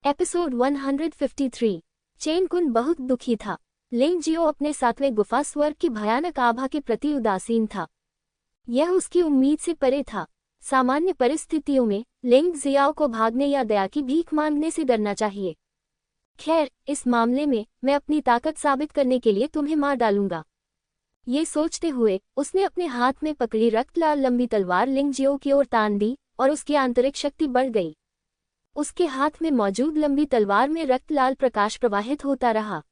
Episode 153। Chain कुन बहुत दुखी था। लिंग जियो अपने सातवें गुफा स्वर्ग की भयानक आभा के प्रति उदासीन था। यह उसकी उम्मीद से परे था। सामान्य परिस्थितियों में लिंग जियाओ को भागने या दया की भीख मांगने से डरना चाहिए। खैर, इस मामले में मैं अपनी ताकत साबित करने के लिए तुम्हें मार डालूंगा। ये सोचते हुए उसने अपने हाथ में पकड़ी रक्तलाल लंबी तलवार लिंग जियो की ओर तान दी और उसकी आंतरिक शक्ति बढ़ गई। उसके हाथ में मौजूद लंबी तलवार में रक्तलाल प्रकाश प्रवाहित होता रहा।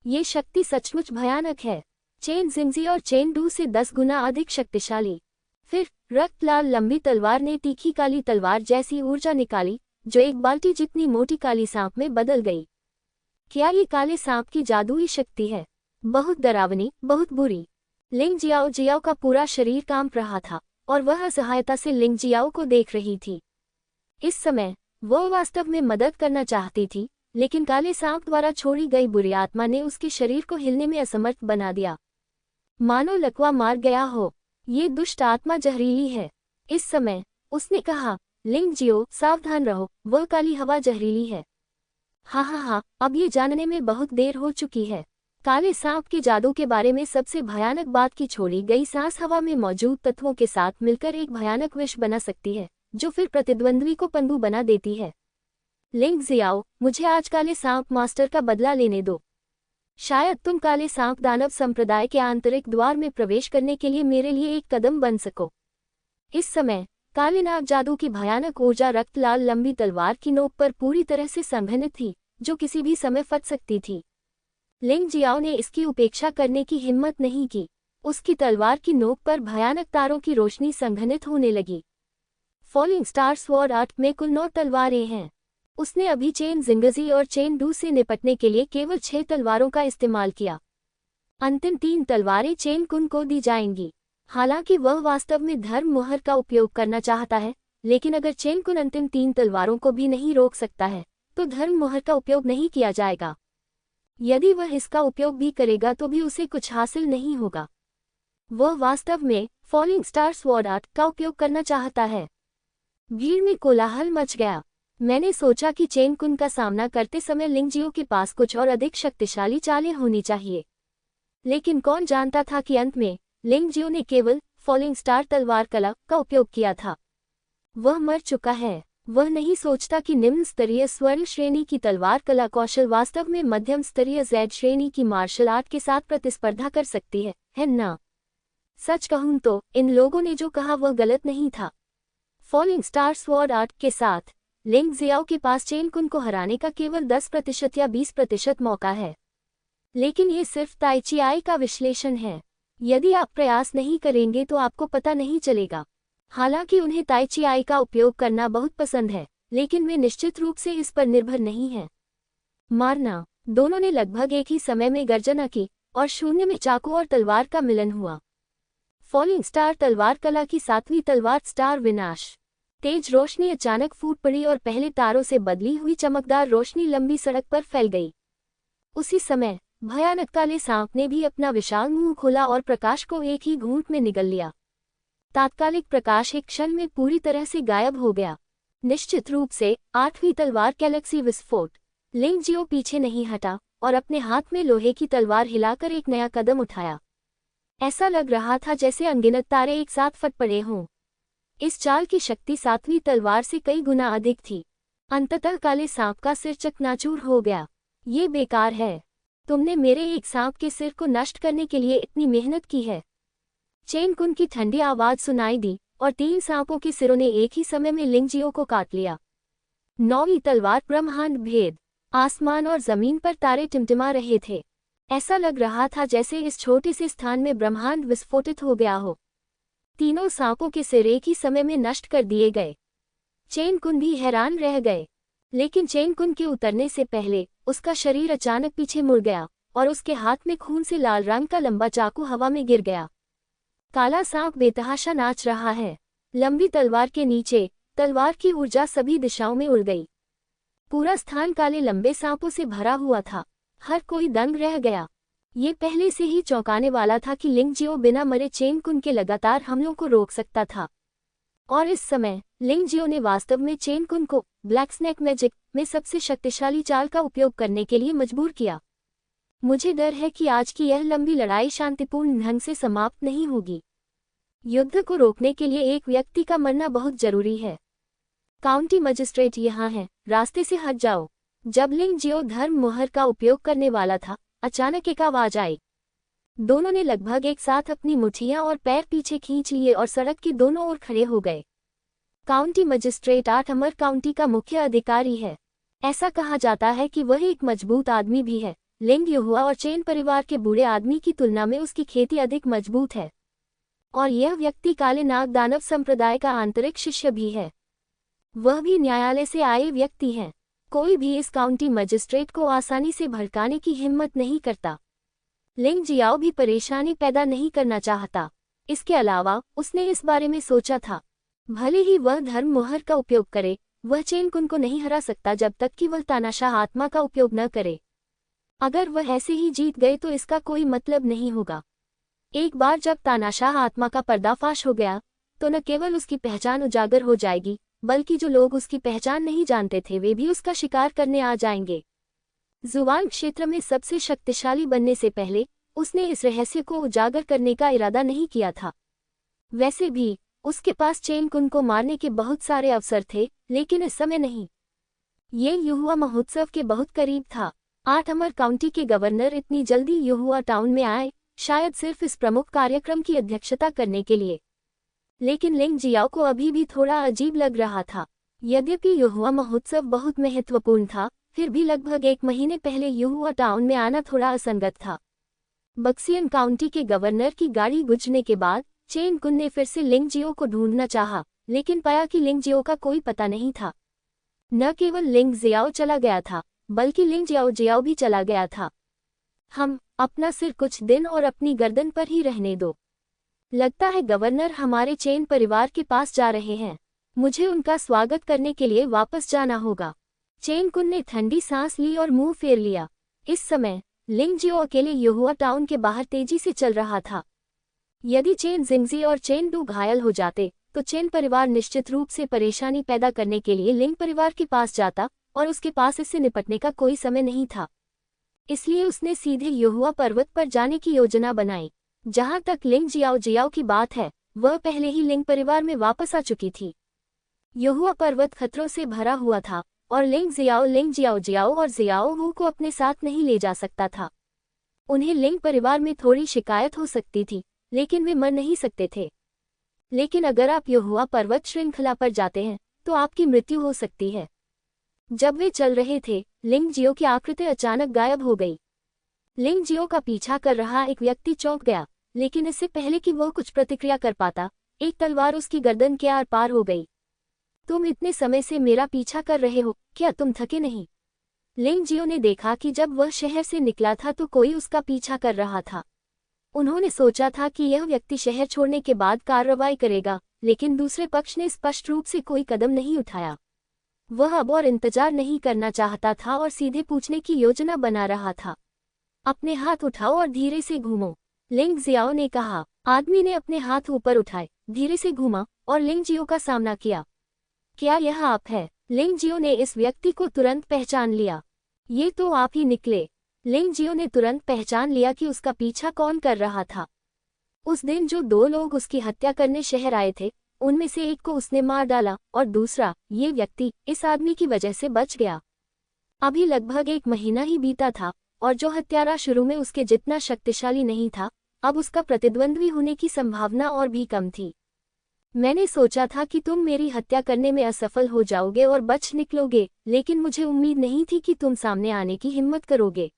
ये शक्ति सचमुच भयानक है, चेन जिंगजी और चेन डू से 10 गुना अधिक शक्तिशाली। फिर रक्तलाल लंबी तलवार ने तीखी काली तलवार जैसी ऊर्जा निकाली जो एक बाल्टी जितनी मोटी काली सांप में बदल गई। क्या ये काले सांप की जादुई शक्ति है? बहुत डरावनी, बहुत बुरी। लिंग जियाओ का पूरा शरीर कांप रहा था और वह असहायता से लिंग जियाओ को देख रही थी। इस समय वो वास्तव में मदद करना चाहती थी, लेकिन काले सांप द्वारा छोड़ी गई बुरी आत्मा ने उसके शरीर को हिलने में असमर्थ बना दिया, मानो लकवा मार गया हो। ये दुष्ट आत्मा जहरीली है। इस समय उसने कहा, लिंग जियो सावधान रहो, वो काली हवा जहरीली है। हाँ, अब ये जानने में बहुत देर हो चुकी है। काले सांप के जादू के बारे में सबसे भयानक बात की छोड़ी गई सांस हवा में मौजूद तत्वों के साथ मिलकर एक भयानक विष बना सकती है, जो फिर प्रतिद्वंद्वी को पंगु बना देती है। लिंग जियाओ, मुझे आज काले सांप मास्टर का बदला लेने दो। शायद तुम काले सांप दानव संप्रदाय के आंतरिक द्वार में प्रवेश करने के लिए मेरे लिए एक कदम बन सको। इस समय काले नाग जादू की भयानक ऊर्जा रक्तलाल लंबी तलवार की नोक पर पूरी तरह से संघनित थी, जो किसी भी समय फट सकती थी। लिंग जियाओ ने इसकी उपेक्षा करने की हिम्मत नहीं की। उसकी तलवार की नोक पर भयानक तारों की रोशनी संघनित होने लगी। फॉलिंग स्टार स्वॉर्ड आर्ट में कुल 9 तलवारें हैं। उसने अभी चेन जिंगजी और चेन डू से निपटने के लिए केवल 6 तलवारों का इस्तेमाल किया। अंतिम 3 तलवारें चेन कुन को दी जाएंगी। हालांकि वह वास्तव में धर्म मोहर का उपयोग करना चाहता है, लेकिन अगर चेन कुन अंतिम 3 तलवारों को भी नहीं रोक सकता है, तो धर्म मोहर का उपयोग नहीं किया जाएगा। यदि वह इसका उपयोग भी करेगा तो भी उसे कुछ हासिल नहीं होगा। वह वास्तव में फॉलिंग स्टार स्वॉर्ड आर्ट का उपयोग करना चाहता है। भीड़ में कोलाहल मच गया। मैंने सोचा कि चेन कुन का सामना करते समय लिंग जियो के पास कुछ और अधिक शक्तिशाली चालें होनी चाहिए, लेकिन कौन जानता था कि अंत में लिंग जियो ने केवल फॉलिंग स्टार तलवार कला का उपयोग किया था। वह मर चुका है। वह नहीं सोचता कि निम्न स्तरीय स्वर्ण श्रेणी की तलवार कला कौशल वास्तव में मध्यम स्तरीय Z श्रेणी की मार्शल आर्ट के साथ प्रतिस्पर्धा कर सकती है ना? सच कहूं तो इन लोगों ने जो कहा वह गलत नहीं था। फॉलिंग स्टार स्वॉर्ड आर्ट के साथ लिंग जियाओ के पास चेन कुन को हराने का केवल 10% या 20% मौका है, लेकिन ये सिर्फ ताइची आई का विश्लेषण है। यदि आप प्रयास नहीं करेंगे तो आपको पता नहीं चलेगा। हालांकि उन्हें ताइची आई का उपयोग करना बहुत पसंद है, लेकिन वे निश्चित रूप से इस पर निर्भर नहीं हैं। मारना। दोनों ने लगभग एक ही समय में गर्जना की और शून्य में चाकू और तलवार का मिलन हुआ। फॉलिंग स्टार तलवार कला की 7वीं तलवार स्टार विनाश। तेज रोशनी अचानक फूट पड़ी और पहले तारों से बदली हुई चमकदार रोशनी लंबी सड़क पर फैल गई। उसी समय भयानक काले सांप ने भी अपना विशाल मुंह खोला और प्रकाश को एक ही घूंट में निगल लिया। तात्कालिक प्रकाश एक क्षण में पूरी तरह से गायब हो गया। निश्चित रूप से 8वीं तलवार गैलेक्सी विस्फोट। लिंग जियो पीछे नहीं हटा और अपने हाथ में लोहे की तलवार हिलाकर एक नया कदम उठाया। ऐसा लग रहा था जैसे अनगिनत तारे एक साथ फट पड़े हों। इस चाल की शक्ति 7वीं तलवार से कई गुना अधिक थी। अंततः काले सांप का सिर चकनाचूर हो गया। ये बेकार है। तुमने मेरे एक सांप के सिर को नष्ट करने के लिए इतनी मेहनत की है। चेन कुन की ठंडी आवाज सुनाई दी और 3 सांपों के सिरों ने एक ही समय में लिंग जियो को काट लिया। 9वीं तलवार ब्रह्मांड भेद। आसमान और जमीन पर तारे टिमटिमा रहे थे। ऐसा लग रहा था जैसे इस छोटे से स्थान में ब्रह्मांड विस्फोटित हो गया हो। तीनों सांपों के सिर एक ही समय में नष्ट कर दिए गए। चेन कुन भी हैरान रह गए, लेकिन चेन कुन के उतरने से पहले उसका शरीर अचानक पीछे मुड़ गया और उसके हाथ में खून से लाल रंग का लंबा चाकू हवा में गिर गया। काला सांप बेतहाशा नाच रहा है। लंबी तलवार के नीचे तलवार की ऊर्जा सभी दिशाओं में उड़ गई। पूरा स्थान काले लंबे सांपों से भरा हुआ था। हर कोई दंग रह गया। ये पहले से ही चौंकाने वाला था कि लिंग जियो बिना मरे चेन कुन के लगातार हमलों को रोक सकता था, और इस समय लिंग जियो ने वास्तव में चेन कुन को ब्लैक स्नेक मैजिक में सबसे शक्तिशाली चाल का उपयोग करने के लिए मजबूर किया। मुझे डर है कि आज की यह लंबी लड़ाई शांतिपूर्ण ढंग से समाप्त नहीं होगी। युद्ध को रोकने के लिए एक व्यक्ति का मरना बहुत जरूरी है। काउंटी मजिस्ट्रेट यहाँ है, रास्ते से हट जाओ। जब लिंग जियो धर्म मोहर का उपयोग करने वाला था, अचानक एक आवाज आई। दोनों ने लगभग एक साथ अपनी मुट्ठियां और पैर पीछे खींच लिए और सड़क के दोनों ओर खड़े हो गए। काउंटी मजिस्ट्रेट 8 अमर काउंटी का मुख्य अधिकारी है। ऐसा कहा जाता है कि वह एक मजबूत आदमी भी है। लिंग युहुआ और चेन परिवार के बूढ़े आदमी की तुलना में उसकी खेती अधिक मजबूत है, और यह व्यक्ति काले नाग दानव संप्रदाय का आंतरिक शिष्य भी है। वह भी न्यायालय से आए व्यक्ति हैं। कोई भी इस काउंटी मजिस्ट्रेट को आसानी से भड़काने की हिम्मत नहीं करता। लिंग जियाओ भी परेशानी पैदा नहीं करना चाहता। इसके अलावा उसने इस बारे में सोचा था, भले ही वह धर्म मोहर का उपयोग करे, वह चेन कुन को नहीं हरा सकता जब तक कि वह तानाशाह आत्मा का उपयोग न करे। अगर वह ऐसे ही जीत गए तो इसका कोई मतलब नहीं होगा। एक बार जब तानाशाह आत्मा का पर्दाफाश हो गया तो न केवल उसकी पहचान उजागर हो जाएगी, बल्कि जो लोग उसकी पहचान नहीं जानते थे वे भी उसका शिकार करने आ जाएंगे। जुवान क्षेत्र में सबसे शक्तिशाली बनने से पहले उसने इस रहस्य को उजागर करने का इरादा नहीं किया था। वैसे भी उसके पास चेन कुन को मारने के बहुत सारे अवसर थे, लेकिन इस समय नहीं। ये युहुआ महोत्सव के बहुत करीब था। 8 अमर काउंटी के गवर्नर इतनी जल्दी युहुआ टाउन में आए, शायद सिर्फ इस प्रमुख कार्यक्रम की अध्यक्षता करने के लिए। लेकिन लिंग जियाओ को अभी भी थोड़ा अजीब लग रहा था। यद्यपि युहुआ महोत्सव बहुत महत्वपूर्ण था, फिर भी लगभग 1 महीने पहले युहुआ टाउन में आना थोड़ा असंगत था। बक्सियन काउंटी के गवर्नर की गाड़ी गुजरने के बाद चेन कुन ने फिर से लिंग जियो को ढूंढना चाहा, लेकिन पाया कि लिंग जियो का कोई पता नहीं था। न केवल लिंग जियाओ चला गया था, बल्कि लिंग जियाओ जियाओ भी चला गया था। हम अपना सिर कुछ दिन और अपनी गर्दन पर ही रहने दो। लगता है गवर्नर हमारे चेन परिवार के पास जा रहे हैं। मुझे उनका स्वागत करने के लिए वापस जाना होगा। चेन कुन ने ठंडी सांस ली और मुंह फेर लिया। इस समय लिंग जियो अकेले युहुआ टाउन के बाहर तेजी से चल रहा था। यदि चेन जिंगजी और चेन डू घायल हो जाते तो चेन परिवार निश्चित रूप से परेशानी पैदा करने के लिए लिंग परिवार के पास जाता, और उसके पास इससे निपटने का कोई समय नहीं था। इसलिए उसने सीधे युहुआ पर्वत पर जाने की योजना बनाई। जहां तक लिंग जियाओ जियाओ की बात है, वह पहले ही लिंग परिवार में वापस आ चुकी थी। युहुआ पर्वत खतरों से भरा हुआ था, और लिंग जियाओ जियाओ और जियाओ वू को अपने साथ नहीं ले जा सकता था। उन्हें लिंग परिवार में थोड़ी शिकायत हो सकती थी, लेकिन वे मर नहीं सकते थे। लेकिन अगर आप युहुआ पर्वत श्रृंखला पर जाते हैं तो आपकी मृत्यु हो सकती है। जब वे चल रहे थे, लिंग जियो की आकृति अचानक गायब हो गई। लिंग जियो का पीछा कर रहा एक व्यक्ति चौंक गया, लेकिन इससे पहले कि वह कुछ प्रतिक्रिया कर पाता, एक तलवार उसकी गर्दन के आर पार हो गई। तुम इतने समय से मेरा पीछा कर रहे हो, क्या तुम थके नहीं? लिंग जियो ने देखा कि जब वह शहर से निकला था तो कोई उसका पीछा कर रहा था। उन्होंने सोचा था कि यह व्यक्ति शहर छोड़ने के बाद कार्रवाई करेगा, लेकिन दूसरे पक्ष ने स्पष्ट रूप से कोई कदम नहीं उठाया। वह अब और इंतजार नहीं करना चाहता था और सीधे पूछने की योजना बना रहा था। अपने हाथ उठाओ और धीरे से घूमो, लिंग जियाओ ने कहा। आदमी ने अपने हाथ ऊपर उठाए, धीरे से घूमा और लिंग जियो का सामना किया। क्या यह आप है? लिंग जियो ने इस व्यक्ति को तुरंत पहचान लिया। ये तो आप ही निकले। लिंग जियो ने तुरंत पहचान लिया कि उसका पीछा कौन कर रहा था। उस दिन जो 2 लोग उसकी हत्या करने शहर आए थे, उनमें से एक को उसने मार डाला और दूसरा, ये व्यक्ति, इस आदमी की वजह से बच गया। अभी लगभग 1 महीना ही बीता था, और जो हत्यारा शुरू में उसके जितना शक्तिशाली नहीं था, अब उसका प्रतिद्वंद्वी होने की संभावना और भी कम थी। मैंने सोचा था कि तुम मेरी हत्या करने में असफल हो जाओगे और बच निकलोगे, लेकिन मुझे उम्मीद नहीं थी कि तुम सामने आने की हिम्मत करोगे।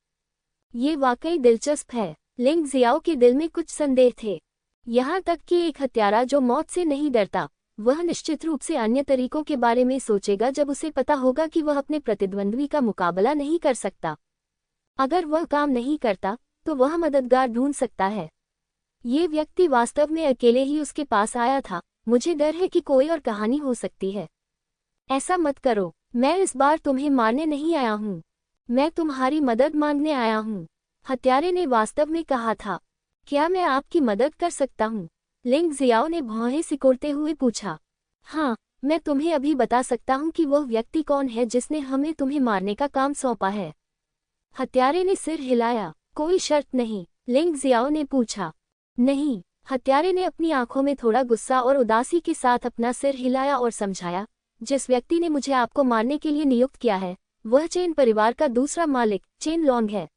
ये वाकई दिलचस्प है। लिंग जियाओ के दिल में कुछ संदेह थे। यहाँ तक कि एक हत्यारा जो मौत से नहीं डरता, वह निश्चित रूप से अन्य तरीकों के बारे में सोचेगा जब उसे पता होगा कि वह अपने प्रतिद्वंद्वी का मुकाबला नहीं कर सकता। अगर वह काम नहीं करता तो वह मददगार ढूंढ सकता है। ये व्यक्ति वास्तव में अकेले ही उसके पास आया था। मुझे डर है कि कोई और कहानी हो सकती है। ऐसा मत करो, मैं इस बार तुम्हें मारने नहीं आया हूँ, मैं तुम्हारी मदद मांगने आया हूँ, हत्यारे ने वास्तव में कहा था। क्या मैं आपकी मदद कर सकता हूँ? लिंग जियाओ ने भौहें सिकोड़ते हुए पूछा। हाँ, मैं तुम्हें अभी बता सकता हूँ कि वह व्यक्ति कौन है जिसने हमें तुम्हें मारने का काम सौंपा है। हत्यारे ने सिर हिलाया। कोई शर्त नहीं? लिंग जियाओ ने पूछा। नहीं। हत्यारे ने अपनी आंखों में थोड़ा गुस्सा और उदासी के साथ अपना सिर हिलाया और समझाया, जिस व्यक्ति ने मुझे आपको मारने के लिए नियुक्त किया है वह चेन परिवार का दूसरा मालिक चेन लॉन्ग है।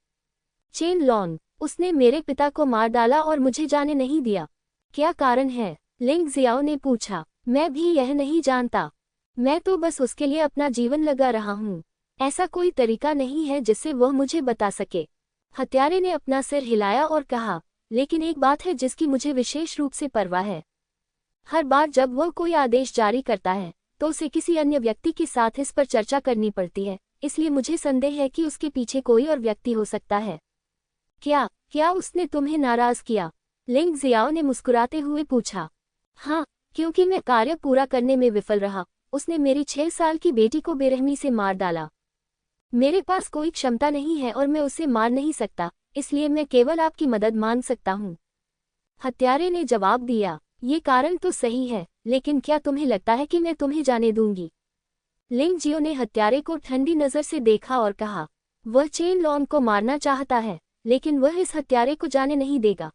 Chain long? उसने मेरे पिता को मार डाला और मुझे जाने नहीं दिया। क्या कारण है? लिंग जियाओ ने पूछा। मैं भी यह नहीं जानता। मैं तो बस उसके लिए अपना जीवन लगा रहा हूँ। ऐसा कोई तरीका नहीं है जिससे वह मुझे बता सके। हत्यारे ने अपना सिर हिलाया और कहा, लेकिन एक बात है जिसकी मुझे विशेष रूप से परवाह है। हर बार जब वह कोई आदेश जारी करता है तो उसे किसी अन्य व्यक्ति के साथ इस पर चर्चा करनी पड़ती है, इसलिए मुझे संदेह है कि उसके पीछे कोई और व्यक्ति हो सकता है। क्या उसने तुम्हें नाराज किया? लिंग जियाओ ने मुस्कुराते हुए पूछा। हाँ, क्योंकि मैं कार्य पूरा करने में विफल रहा। उसने मेरी 6 साल की बेटी को बेरहमी से मार डाला। मेरे पास कोई क्षमता नहीं है और मैं उसे मार नहीं सकता, इसलिए मैं केवल आपकी मदद मांग सकता हूँ। हत्यारे ने जवाब दिया। ये कारण तो सही है, लेकिन क्या तुम्हें लगता है कि मैं तुम्हें जाने दूंगी? लिंग जियो ने हत्यारे को ठंडी नज़र से देखा और कहा, वह चेन लॉन्ग को मारना चाहता है, लेकिन वह इस हत्यारे को जाने नहीं देगा।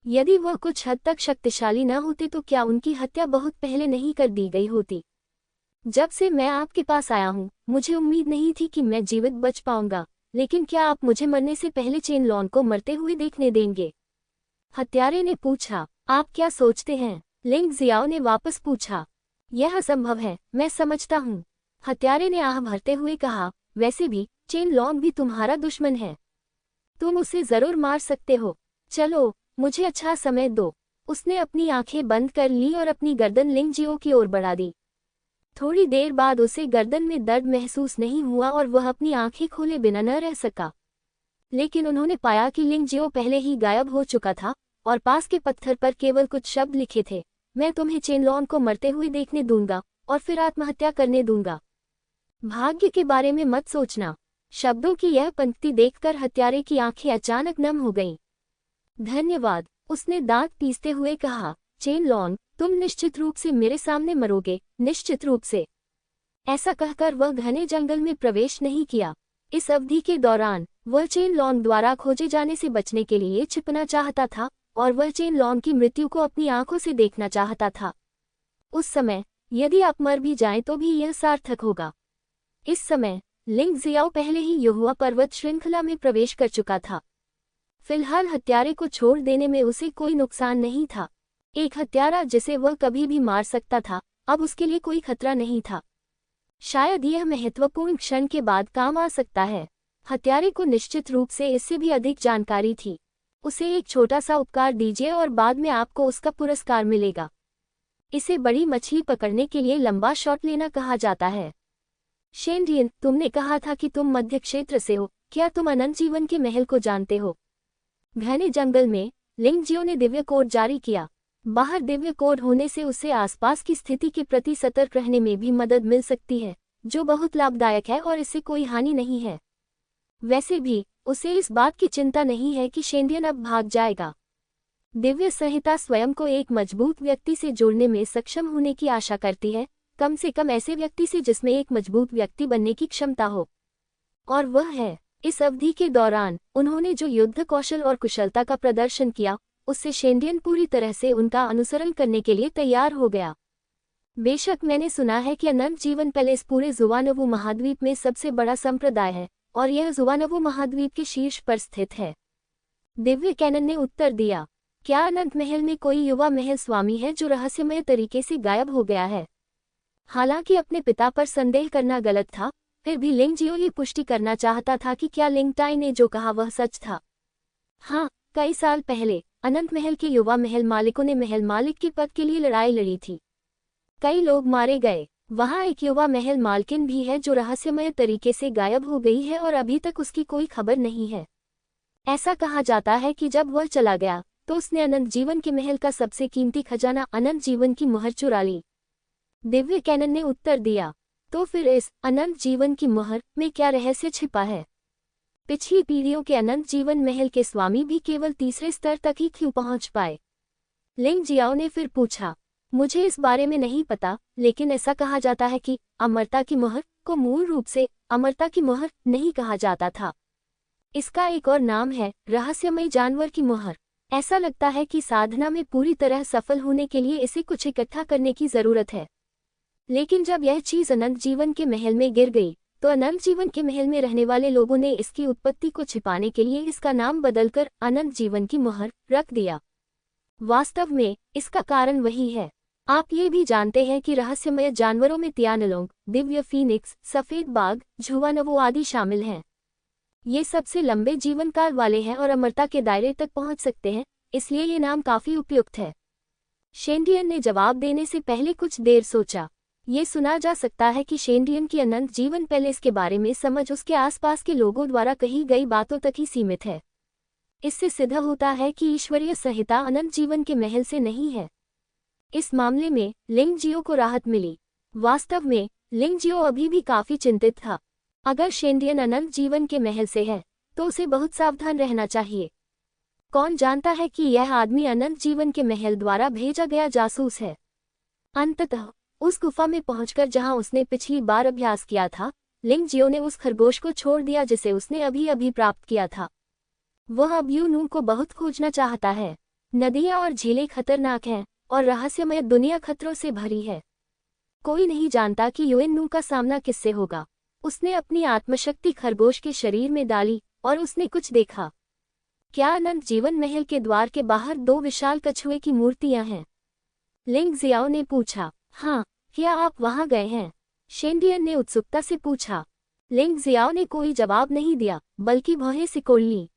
यदि वह कुछ हद तक शक्तिशाली न होते तो क्या उनकी हत्या बहुत पहले नहीं कर दी गई होती? जब से मैं आपके पास आया हूँ मुझे उम्मीद नहीं थी कि मैं जीवित बच पाऊंगा, लेकिन क्या आप मुझे मरने से पहले चेन लॉन्ग को मरते हुए देखने देंगे? हत्यारे ने पूछा। आप क्या सोचते हैं? लिंग जियाओ ने वापस पूछा। यह असंभव है, मैं समझता हूँ। हत्यारे ने आह भरते हुए कहा, वैसे भी चेन लॉन्ग भी तुम्हारा दुश्मन है। तुम उसे जरूर मार सकते हो। चलो, मुझे अच्छा समय दो। उसने अपनी आंखें बंद कर ली और अपनी गर्दन लिंग जियो की ओर बढ़ा दी। थोड़ी देर बाद उसे गर्दन में दर्द महसूस नहीं हुआ और वह अपनी आंखें खोले बिना न रह सका। लेकिन उन्होंने पाया कि लिंग जियो पहले ही गायब हो चुका था और पास के पत्थर पर केवल कुछ शब्द लिखे थे, मैं तुम्हें चेन लॉन्ग को मरते हुए देखने दूंगा और फिर आत्महत्या करने दूंगा। भाग्य के बारे में मत सोचना। शब्दों की यह पंक्ति देखकर हत्यारे की आंखें अचानक नम हो गईं। धन्यवाद, उसने दांत पीसते हुए कहा। चेन लॉन्ग, तुम निश्चित रूप से मेरे सामने मरोगे, निश्चित रूप से। ऐसा कहकर वह घने जंगल में प्रवेश नहीं किया। इस अवधि के दौरान वह चेन लॉन्ग द्वारा खोजे जाने से बचने के लिए छिपना चाहता था और वह चेन लॉन्ग की मृत्यु को अपनी आंखों से देखना चाहता था। उस समय यदि आप मर भी जाएं तो भी यह सार्थक होगा। इस समय लिंग जियाओ पहले ही युहुआ पर्वत श्रृंखला में प्रवेश कर चुका था। फिलहाल हत्यारे को छोड़ देने में उसे कोई नुकसान नहीं था। एक हत्यारा जिसे वह कभी भी मार सकता था, अब उसके लिए कोई खतरा नहीं था। शायद यह महत्वपूर्ण क्षण के बाद काम आ सकता है। हत्यारे को निश्चित रूप से इससे भी अधिक जानकारी थी। उसे एक छोटा सा उपकार दीजिए और बाद में आपको उसका पुरस्कार मिलेगा। इसे बड़ी मछली पकड़ने के लिए लंबा शॉट लेना कहा जाता है। शेंडियन, तुमने कहा था कि तुम मध्य क्षेत्र से हो, क्या तुम अनंत जीवन के महल को जानते हो? घने जंगल में लिंग जियो ने दिव्य कोड जारी किया। बाहर दिव्य कोड होने से उसे आसपास की स्थिति के प्रति सतर्क रहने में भी मदद मिल सकती है, जो बहुत लाभदायक है और इससे कोई हानि नहीं है। वैसे भी उसे इस बात की चिंता नहीं है कि शेंडियन अब भाग जाएगा। दिव्य संहिता स्वयं को एक मजबूत व्यक्ति से जोड़ने में सक्षम होने की आशा करती है, कम से कम ऐसे व्यक्ति से जिसमें एक मजबूत व्यक्ति बनने की क्षमता हो। और वह है। इस अवधि के दौरान उन्होंने जो युद्ध कौशल और कुशलता का प्रदर्शन किया, उससे शेंडियन पूरी तरह से उनका अनुसरण करने के लिए तैयार हो गया। बेशक मैंने सुना है कि अनंत जीवन पैलेस पूरे जुवानवु महाद्वीप में सबसे बड़ा संप्रदाय है और यह जुवानवु महाद्वीप के शीर्ष पर स्थित है। दिव्य कैनन ने उत्तर दिया। क्या अनंत महल में कोई युवा महल स्वामी है जो रहस्यमय तरीके से गायब हो गया है? हालांकि अपने पिता पर संदेह करना गलत था, फिर भी लिंग जियो ये पुष्टि करना चाहता था कि क्या लिंग टाई ने जो कहा वह सच था। हाँ, कई साल पहले अनंत महल के युवा महल मालिकों ने महल मालिक के पद के लिए लड़ाई लड़ी थी। कई लोग मारे गए। वहाँ एक युवा महल मालकिन भी है जो रहस्यमय तरीके से गायब हो गई है और अभी तक उसकी कोई खबर नहीं है। ऐसा कहा जाता है कि जब वह चला गया तो उसने अनंत जीवन के महल का सबसे कीमती खजाना अनंत जीवन की मुहर चुरा ली। दिव्य कैनन ने उत्तर दिया। तो फिर इस अनंत जीवन की मुहर में क्या रहस्य छिपा है? पिछली पीढ़ियों के अनंत जीवन महल के स्वामी भी केवल तीसरे स्तर तक ही क्यों पहुंच पाए? लिंग जियाओ ने फिर पूछा। मुझे इस बारे में नहीं पता, लेकिन ऐसा कहा जाता है कि अमरता की मुहर को मूल रूप से अमरता की मुहर नहीं कहा जाता था। इसका एक और नाम है रहस्यमय जानवर की मुहर। ऐसा लगता है कि साधना में पूरी तरह सफल होने के लिए इसे कुछ इकट्ठा करने की जरूरत है। लेकिन जब यह चीज अनंत जीवन के महल में गिर गई, तो अनंत जीवन के महल में रहने वाले लोगों ने इसकी उत्पत्ति को छिपाने के लिए इसका नाम बदलकर अनंत जीवन की मुहर रख दिया। वास्तव में इसका कारण वही है। आप ये भी जानते हैं कि रहस्यमय जानवरों में तियानलोंग, दिव्य फीनिक्स, सफेद बाघ, झुवानवो आदि शामिल हैं। ये सबसे लंबे जीवन काल वाले हैं और अमरता के दायरे तक पहुंच सकते हैं, इसलिए ये नाम काफी उपयुक्त है। शेंडियन ने जवाब देने से पहले कुछ देर सोचा। ये सुना जा सकता है कि शेंडियन की अनंत जीवन पैलेस के बारे में समझ उसके आसपास के लोगों द्वारा कही गई बातों तक ही सीमित है। इससे सिद्ध होता है कि ईश्वरीय संहिता अनंत जीवन के महल से नहीं है। इस मामले में लिंगजियो को राहत मिली। वास्तव में लिंगजियो अभी भी काफी चिंतित था। अगर शेंडियन अनंत जीवन के महल से है, तो उसे बहुत सावधान रहना चाहिए। कौन जानता है कि यह आदमी अनंत जीवन के महल द्वारा भेजा गया जासूस है। अंततः उस गुफा में पहुंचकर जहां उसने पिछली बार अभ्यास किया था, लिंगजियो ने उस खरगोश को छोड़ दिया जिसे उसने अभी अभी प्राप्त किया था। वह अब यूनू को बहुत खोजना चाहता है। नदियां और झीलें खतरनाक हैं और रहस्यमय दुनिया खतरों से भरी है। कोई नहीं जानता कि यूएनू का सामना किससे होगा। उसने अपनी आत्मशक्ति खरगोश के शरीर में डाली और उसने कुछ देखा। क्या अनंत जीवन महल के द्वार के बाहर 2 विशाल कछुए की मूर्तियां हैं? लिंग जियाओ ने पूछा। हाँ, क्या आप वहां गए हैं? शेंडियन ने उत्सुकता से पूछा। लिंग जियाओ ने कोई जवाब नहीं दिया, बल्कि भौहें सिकोड़ लीं।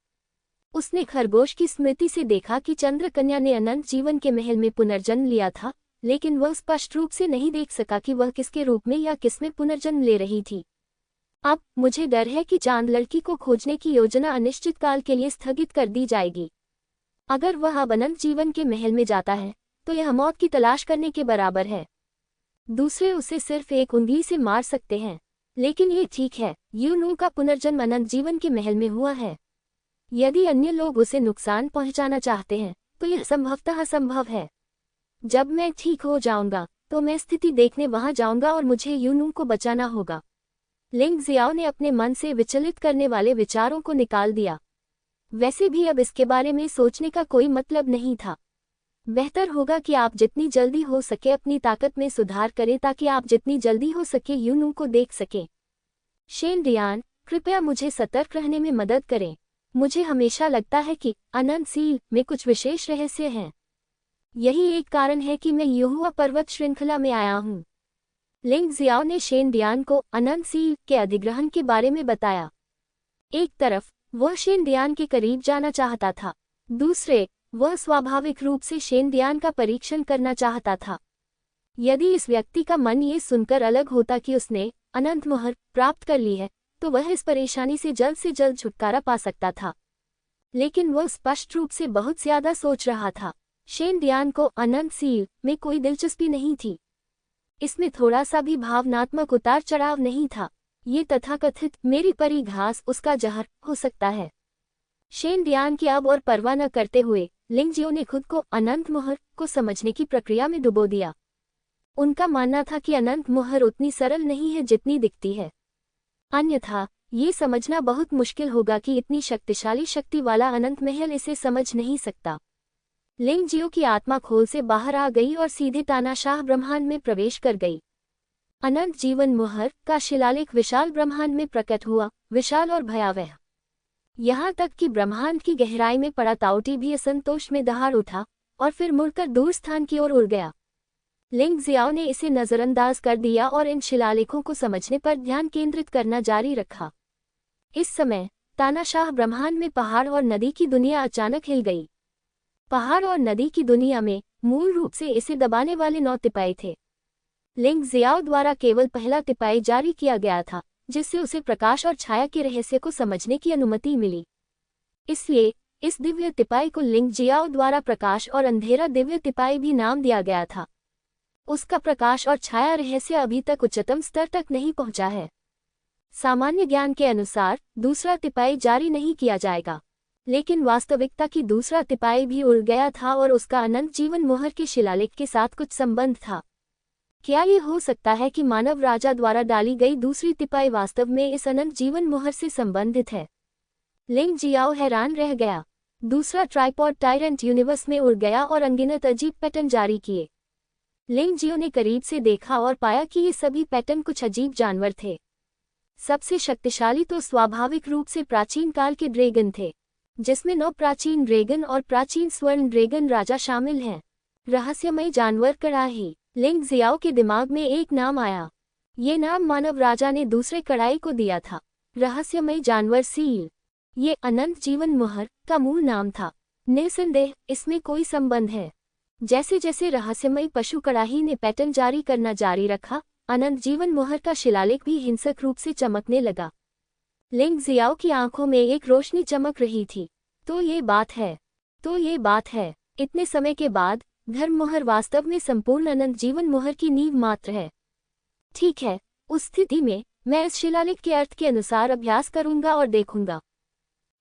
उसने खरगोश की स्मृति से देखा कि चंद्रकन्या ने अनंत जीवन के महल में पुनर्जन्म लिया था, लेकिन वह स्पष्ट रूप से नहीं देख सका कि वह किसके रूप में या किसमें पुनर्जन्म ले रही थी। अब मुझे डर है कि चांद लड़की को खोजने की योजना अनिश्चित काल के लिए स्थगित कर दी जाएगी। अगर वह अब अनंत जीवन के महल में जाता है, तो यह मौत की तलाश करने के बराबर है। दूसरे उसे सिर्फ एक उंगली से मार सकते हैं, लेकिन ये ठीक है, यूनू का पुनर्जन्म अनंत जीवन के महल में हुआ है। यदि अन्य लोग उसे नुकसान पहुंचाना चाहते हैं, तो यह संभवतः असंभव है। जब मैं ठीक हो जाऊंगा, तो मैं स्थिति देखने वहां जाऊंगा और मुझे यूनू को बचाना होगा। लिंग जियाओ ने अपने मन से विचलित करने वाले विचारों को निकाल दिया। वैसे भी अब इसके बारे में सोचने का कोई मतलब नहीं था। बेहतर होगा कि आप जितनी जल्दी हो सके अपनी ताकत में सुधार करें ताकि आप जितनी जल्दी हो सके यूनू को देख सकें। शेंडियान, कृपया मुझे सतर्क रहने में मदद करें। मुझे हमेशा लगता है कि अनंत सील में कुछ विशेष रहस्य हैं। यही एक कारण है कि मैं युहुआ पर्वत श्रृंखला में आया हूँ। लिंग जियाओ ने शेंडियान को अनंत सील के अधिग्रहण के बारे में बताया। एक तरफ वह शेंडियान के करीब जाना चाहता था, दूसरे वह स्वाभाविक रूप से शेंडियान का परीक्षण करना चाहता था। यदि इस व्यक्ति का मन ये सुनकर अलग होता कि उसने अनंत मुहर प्राप्त कर ली है, तो वह इस परेशानी से जल्द छुटकारा पा सकता था। लेकिन वह स्पष्ट रूप से बहुत ज्यादा सोच रहा था। शेंडियान को अनंत सील में कोई दिलचस्पी नहीं थी। इसमें थोड़ा सा भी भावनात्मक उतार चढ़ाव नहीं था। ये तथाकथित मेरी परी घास उसका जहर हो सकता है। शेंडियान की अब और परवाह न करते हुए लिंगजियो ने खुद को अनंत मुहर को समझने की प्रक्रिया में डुबो दिया। उनका मानना था कि अनंत मुहर उतनी सरल नहीं है जितनी दिखती है। अन्यथा ये समझना बहुत मुश्किल होगा कि इतनी शक्तिशाली शक्ति वाला अनंत महल इसे समझ नहीं सकता। लिंगजियो की आत्मा खोल से बाहर आ गई और सीधे तानाशाह ब्रह्मांड में प्रवेश कर गई। अनंत जीवन मुहर का शिलालेख विशाल ब्रह्मांड में प्रकट हुआ, विशाल और भयावह। यहाँ तक कि ब्रह्मांड की गहराई में पड़ा ताओटी भी असंतोष में दहाड़ उठा और फिर मुड़कर दूर स्थान की ओर उड़ गया। लिंग जियाओ ने इसे नजरअंदाज कर दिया और इन शिलालेखों को समझने पर ध्यान केंद्रित करना जारी रखा। इस समय तानाशाह ब्रह्मांड में पहाड़ और नदी की दुनिया अचानक हिल गई। पहाड़ और नदी की दुनिया में मूल रूप से इसे दबाने वाले 9 तिपाई थे। लिंग जियाओ द्वारा केवल पहला तिपाई जारी किया गया था, जिससे उसे प्रकाश और छाया के रहस्य को समझने की अनुमति मिली। इसलिए इस दिव्य तिपाई को लिंग जियाओ द्वारा प्रकाश और अंधेरा दिव्य तिपाई भी नाम दिया गया था। उसका प्रकाश और छाया रहस्य अभी तक उच्चतम स्तर तक नहीं पहुंचा है। सामान्य ज्ञान के अनुसार दूसरा तिपाई जारी नहीं किया जाएगा। लेकिन वास्तविकता की दूसरा तिपाई भी उड़ गया था और उसका अनंत जीवन मोहर के शिलालेख के साथ कुछ संबंध था। क्या ये हो सकता है कि मानव राजा द्वारा डाली गई दूसरी तिपाई वास्तव में इस अनंत जीवन मोहर से संबंधित है? लिंग जियाओ हैरान रह गया। दूसरा ट्राइपॉड टायरेंट यूनिवर्स में उड़ गया और अनगिनत अजीब पैटर्न जारी किए। लिंग जियो ने करीब से देखा और पाया कि ये सभी पैटर्न कुछ अजीब जानवर थे। सबसे शक्तिशाली तो स्वाभाविक रूप से प्राचीन काल के ड्रैगन थे, जिसमें 9 प्राचीन ड्रैगन और प्राचीन स्वर्ण ड्रैगन राजा शामिल हैं। रहस्यमय जानवर कड़ाही। लिंग जियाओ के दिमाग में एक नाम आया। ये नाम मानव राजा ने दूसरे कड़ाई को दिया था, रहस्यमय जानवर सील। ये अनंत जीवन मोहर का मूल नाम था। निस्संदेह इसमें कोई संबंध है। जैसे जैसे रहस्यमय पशु कड़ाही ने पैटर्न जारी करना जारी रखा, अनंत जीवन मोहर का शिलालेख भी हिंसक रूप से चमकने लगा। लिंग जियाओ की आंखों में एक रोशनी चमक रही थी। तो ये बात है। इतने समय के बाद धर्म मोहर वास्तव में संपूर्ण अनंत जीवन मोहर की नींव मात्र है। ठीक है, उस स्थिति में मैं इस शिलालेख के अर्थ के अनुसार अभ्यास करूंगा और देखूंगा।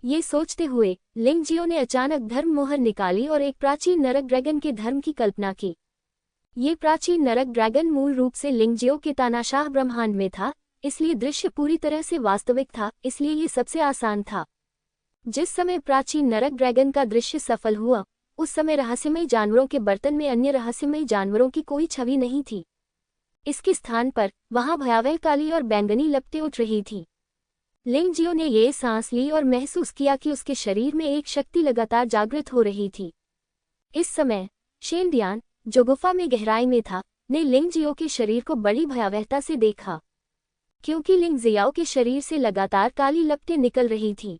ये सोचते हुए लिंग जियो ने अचानक धर्म मोहर निकाली और एक प्राचीन नरक ड्रैगन के धर्म की कल्पना की। ये प्राचीन नरक ड्रैगन मूल रूप से लिंग जियो के तानाशाह ब्रह्मांड में था, इसलिए दृश्य पूरी तरह से वास्तविक था, इसलिए ये सबसे आसान था। जिस समय प्राचीन नरक ड्रैगन का दृश्य सफल हुआ, उस समय रहस्यमय जानवरों के बर्तन में अन्य रहस्यमय जानवरों की कोई छवि नहीं थी। इसके स्थान पर वहां भयावह काली और बैंगनी लपटें उठ रही थी। लिंग जियो ने ये सांस ली और महसूस किया कि उसके शरीर में एक शक्ति लगातार जागृत हो रही थी। इस समय शेनडियान, जो गुफा में गहराई में था, ने लिंग जियो के शरीर को बड़ी भयावहता से देखा, क्योंकि लिंग जियाओ के शरीर से लगातार काली लपटें निकल रही थीं।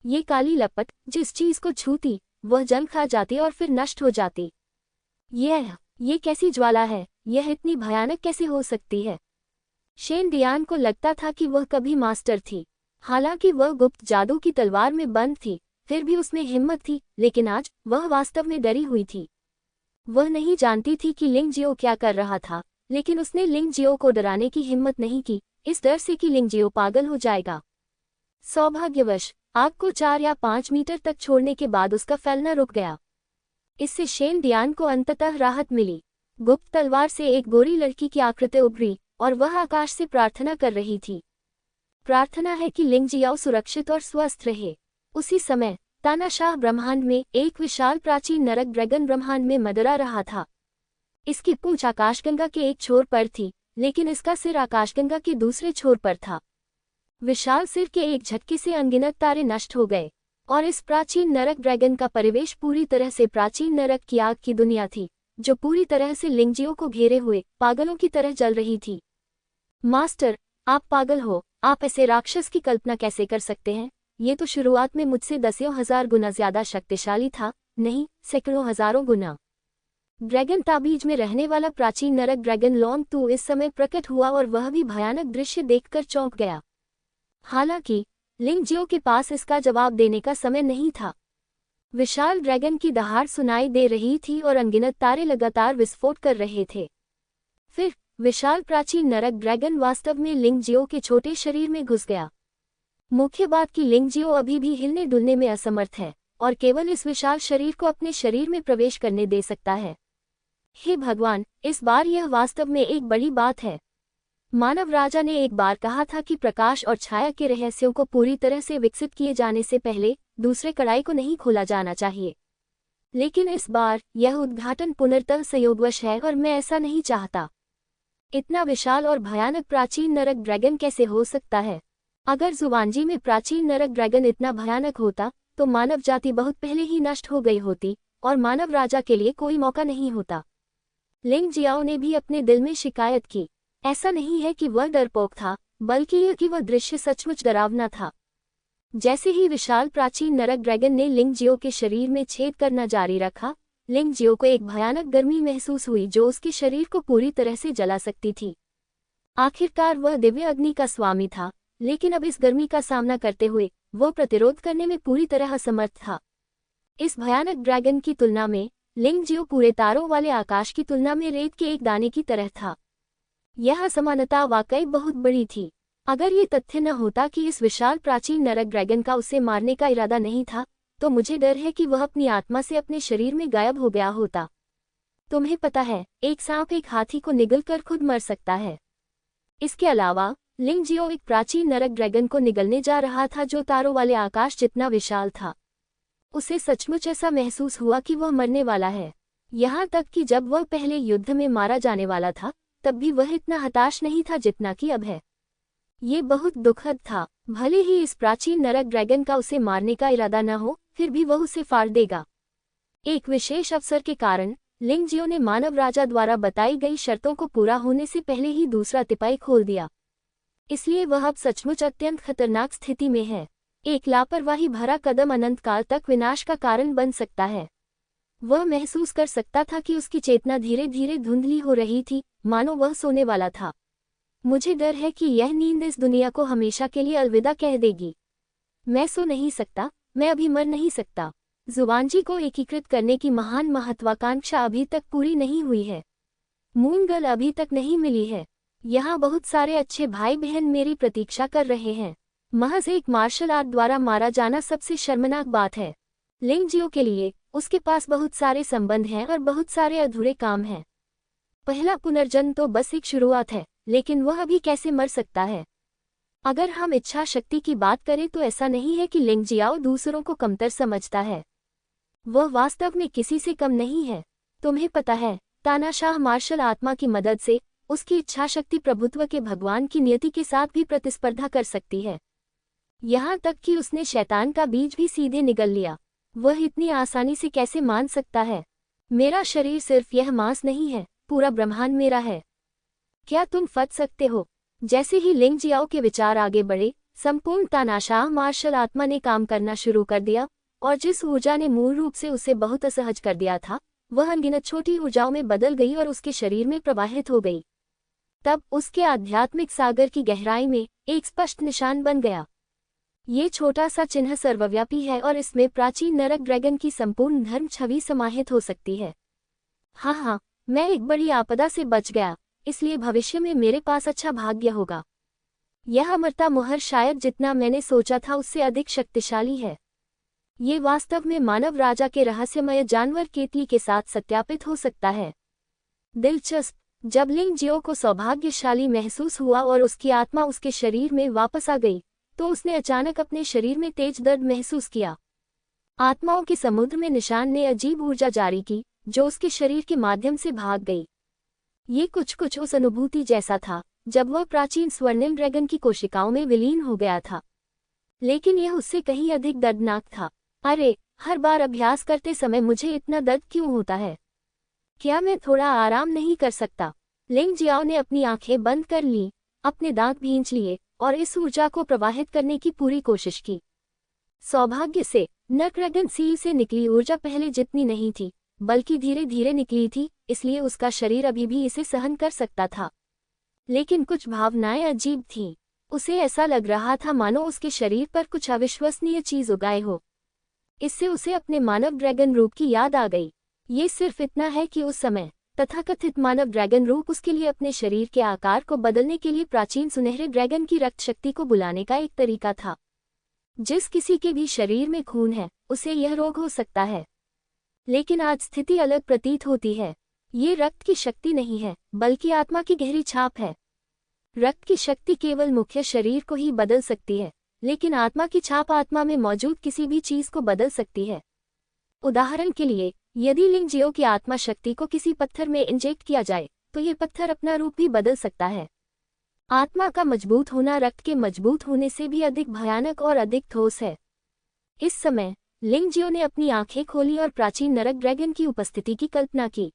ये काली लपट जिस चीज को छूती वह जल खा जाती और फिर नष्ट हो जाती। ये कैसी ज्वाला है? यह इतनी भयानक कैसे हो सकती है? शेनडियान को लगता था कि वह कभी मास्टर थी। हालांकि वह गुप्त जादू की तलवार में बंद थी, फिर भी उसमें हिम्मत थी, लेकिन आज वह वास्तव में डरी हुई थी। वह नहीं जानती थी कि लिंग जियो क्या कर रहा था, लेकिन उसने लिंग जियो को डराने की हिम्मत नहीं की, इस डर से कि लिंग जियो पागल हो जाएगा। सौभाग्यवश आग को 4 या 5 मीटर तक छोड़ने के बाद उसका फैलना रुक गया। इससे शेनडियान को अंततः राहत मिली। गुप्त तलवार से एक गोरी लड़की की आकृति उभरी और वह आकाश से प्रार्थना कर रही थी। प्रार्थना है कि लिंग जियाओ सुरक्षित और स्वस्थ रहे। उसी समय तानाशाह ब्रह्मांड में एक विशाल प्राचीन नरक ड्रैगन ब्रह्मांड में मदरा रहा था। इसकी पूंछ आकाशगंगा के एक छोर पर थी, लेकिन इसका सिर आकाशगंगा के दूसरे छोर पर था। विशाल सिर के एक झटके से अनगिनत तारे नष्ट हो गए और इस प्राचीन नरक ड्रैगन का परिवेश पूरी तरह से प्राचीन नरक की आग की दुनिया थी, जो पूरी तरह से लिंग जियो को घेरे हुए पागलों की तरह जल रही थी। मास्टर, आप पागल हो। आप ऐसे राक्षस की कल्पना कैसे कर सकते हैं? ये तो शुरुआत में मुझसे 10,000 गुना ज्यादा शक्तिशाली था, नहीं सैकड़ों हजारों गुना। ड्रैगन ताबीज में रहने वाला प्राचीन नरक ड्रैगन लॉन्ग टू इस समय प्रकट हुआ और वह भी भयानक दृश्य देखकर चौंक गया। हालांकि लिंग जियो के पास इसका जवाब देने का समय नहीं था। विशाल ड्रैगन की दहाड़ सुनाई दे रही थी और अनगिनत तारे लगातार विस्फोट कर रहे थे। फिर विशाल प्राचीन नरक ड्रैगन वास्तव में लिंग जियो के छोटे शरीर में घुस गया। मुख्य बात कि लिंग जियो अभी भी हिलने डुलने में असमर्थ है और केवल इस विशाल शरीर को अपने शरीर में प्रवेश करने दे सकता है। हे भगवान, इस बार यह वास्तव में एक बड़ी बात है। मानव राजा ने एक बार कहा था कि प्रकाश और छाया के रहस्यों को पूरी तरह से विकसित किए जाने से पहले दूसरे कड़ाई को नहीं खोला जाना चाहिए। लेकिन इस बार यह उद्घाटन पुनर्तः संयोगवश है और मैं ऐसा नहीं चाहता। इतना विशाल और भयानक प्राचीन नरक ड्रैगन कैसे हो सकता है? अगर जुवानजी में प्राचीन नरक ड्रैगन इतना भयानक होता तो मानव जाति बहुत पहले ही नष्ट हो गई होती और मानव राजा के लिए कोई मौका नहीं होता। लिंग जियाओ ने भी अपने दिल में शिकायत की। ऐसा नहीं है कि वह डरपोक था, बल्कि यह कि वह दृश्य सचमुच डरावना था। जैसे ही विशाल प्राचीन नरक ड्रैगन ने लिंग जियो के शरीर में छेद करना जारी रखा, लिंग जियो को एक भयानक गर्मी महसूस हुई जो उसके शरीर को पूरी तरह से जला सकती थी। आखिरकार वह दिव्य अग्नि का स्वामी था, लेकिन अब इस गर्मी का सामना करते हुए वह प्रतिरोध करने में पूरी तरह असमर्थ था। इस भयानक ड्रैगन की तुलना में लिंग जियो पूरे तारों वाले आकाश की तुलना में रेत के एक दाने की तरह था। यह असमानता वाकई बहुत बड़ी थी। अगर ये तथ्य न होता कि इस विशाल प्राचीन नरक ड्रैगन का उसे मारने का इरादा नहीं था, तो मुझे डर है कि वह अपनी आत्मा से अपने शरीर में गायब हो गया होता। तुम्हें पता है, एक सांप एक हाथी को निगल कर खुद मर सकता है। इसके अलावा लिंग जियो एक प्राचीन नरक ड्रैगन को निगलने जा रहा था जो तारों वाले आकाश जितना विशाल था। उसे सचमुच ऐसा महसूस हुआ कि वह मरने वाला है। यहाँ तक कि जब वह पहले युद्ध में मारा जाने वाला था तब भी वह इतना हताश नहीं था जितना कि अब है। ये बहुत दुखद था। भले ही इस प्राचीन नरक ड्रैगन का उसे मारने का इरादा न हो, फिर भी वह उसे फाड़ देगा। एक विशेष अवसर के कारण लिंग जियो ने मानव राजा द्वारा बताई गई शर्तों को पूरा होने से पहले ही दूसरा तिपाई खोल दिया। इसलिए वह अब सचमुच अत्यंत खतरनाक स्थिति में है। एक लापरवाही भरा कदम अनंत काल तक विनाश का कारण बन सकता है। वह महसूस कर सकता था कि उसकी चेतना धीरे धीरे धुंधली हो रही थी, मानो वह सोने वाला था। मुझे डर है कि यह नींद इस दुनिया को हमेशा के लिए अलविदा कह देगी। मैं सो नहीं सकता, मैं अभी मर नहीं सकता। जुबानजी को एकीकृत करने की महान महत्वाकांक्षा अभी तक पूरी नहीं हुई है। मून गर्ल अभी तक नहीं मिली है। यहाँ बहुत सारे अच्छे भाई बहन मेरी प्रतीक्षा कर रहे हैं। महज एक मार्शल आर्ट द्वारा मारा जाना सबसे शर्मनाक बात है। लिंग जियो के लिए उसके पास बहुत सारे संबंध हैं और बहुत सारे अधूरे काम हैं। पहला पुनर्जन्म तो बस एक शुरुआत है, लेकिन वह अभी कैसे मर सकता है? अगर हम इच्छा शक्ति की बात करें तो ऐसा नहीं है कि लिंग जियाओ दूसरों को कमतर समझता है। वह वास्तव में किसी से कम नहीं है। तुम्हें पता है, तानाशाह मार्शल आत्मा की मदद से उसकी इच्छा शक्ति प्रभुत्व के भगवान की नियति के साथ भी प्रतिस्पर्धा कर सकती है। यहाँ तक कि उसने शैतान का बीज भी सीधे निगल लिया। वह इतनी आसानी से कैसे मान सकता है? मेरा शरीर सिर्फ यह मांस नहीं है, पूरा ब्रह्मांड मेरा है। क्या तुम फट सकते हो? जैसे ही लिंग जियाओ के विचार आगे बढ़े, संपूर्ण तानाशाह मार्शल आत्मा ने काम करना शुरू कर दिया, और जिस ऊर्जा ने मूल रूप से उसे बहुत असहज कर दिया था, वह अनगिनत छोटी ऊर्जाओं में बदल गई और उसके शरीर में प्रवाहित हो गई। तब उसके आध्यात्मिक सागर की गहराई में एक स्पष्ट निशान बन गया। ये छोटा सा चिन्ह सर्वव्यापी है और इसमें प्राचीन नरक ड्रैगन की संपूर्ण धर्म छवि समाहित हो सकती है। हाँ, मैं एक बड़ी आपदा से बच गया, इसलिए भविष्य में मेरे पास अच्छा भाग्य होगा। यह अमरता मुहर शायद जितना मैंने सोचा था उससे अधिक शक्तिशाली है। ये वास्तव में मानव राजा के रहस्यमय जानवर केतली के साथ सत्यापित हो सकता है। दिलचस्प। जब लिंग जियो को सौभाग्यशाली महसूस हुआ और उसकी आत्मा उसके शरीर में वापस आ गई, तो उसने अचानक अपने शरीर में तेज दर्द महसूस किया। आत्माओं के समुद्र में निशान ने अजीब ऊर्जा जारी की, जो उसके शरीर के माध्यम से भाग गई। ये कुछ उस अनुभूति जैसा था जब वह प्राचीन स्वर्णिम ड्रैगन की कोशिकाओं में विलीन हो गया था, लेकिन यह उससे कहीं अधिक दर्दनाक था। अरे, हर बार अभ्यास करते समय मुझे इतना दर्द क्यों होता है? क्या मैं थोड़ा आराम नहीं कर सकता? लिंग जियाओ ने अपनी आंखें बंद कर लीं, अपने दांत भींच लिए और इस ऊर्जा को प्रवाहित करने की पूरी कोशिश की। सौभाग्य से नरक ड्रैगन सील से निकली ऊर्जा पहले जितनी नहीं थी, बल्कि धीरे धीरे निकली थी, इसलिए उसका शरीर अभी भी इसे सहन कर सकता था। लेकिन कुछ भावनाएं अजीब थीं। उसे ऐसा लग रहा था मानो उसके शरीर पर कुछ अविश्वसनीय चीज उगाए हो। इससे उसे अपने मानव ड्रैगन रूप की याद आ गई। ये सिर्फ इतना है कि उस समय तथाकथित मानव ड्रैगन रूप उसके लिए अपने शरीर के आकार को बदलने के लिए प्राचीन सुनहरे ड्रैगन की रक्त शक्ति को बुलाने का एक तरीका था। जिस किसी के भी शरीर में खून है, उसे यह रोग हो सकता है। लेकिन आज स्थिति अलग प्रतीत होती है। ये रक्त की शक्ति नहीं है, बल्कि आत्मा की गहरी छाप है। रक्त की शक्ति केवल मुख्य शरीर को ही बदल सकती है, लेकिन आत्मा की छाप आत्मा में मौजूद किसी भी चीज को बदल सकती है। उदाहरण के लिए, यदि लिंग जियो की आत्मा शक्ति को किसी पत्थर में इंजेक्ट किया जाए, तो ये पत्थर अपना रूप भी बदल सकता है। आत्मा का मजबूत होना रक्त के मजबूत होने से भी अधिक भयानक और अधिक ठोस है। इस समय लिंग जियो ने अपनी आंखें खोली और प्राचीन नरक ड्रैगन की उपस्थिति की कल्पना की।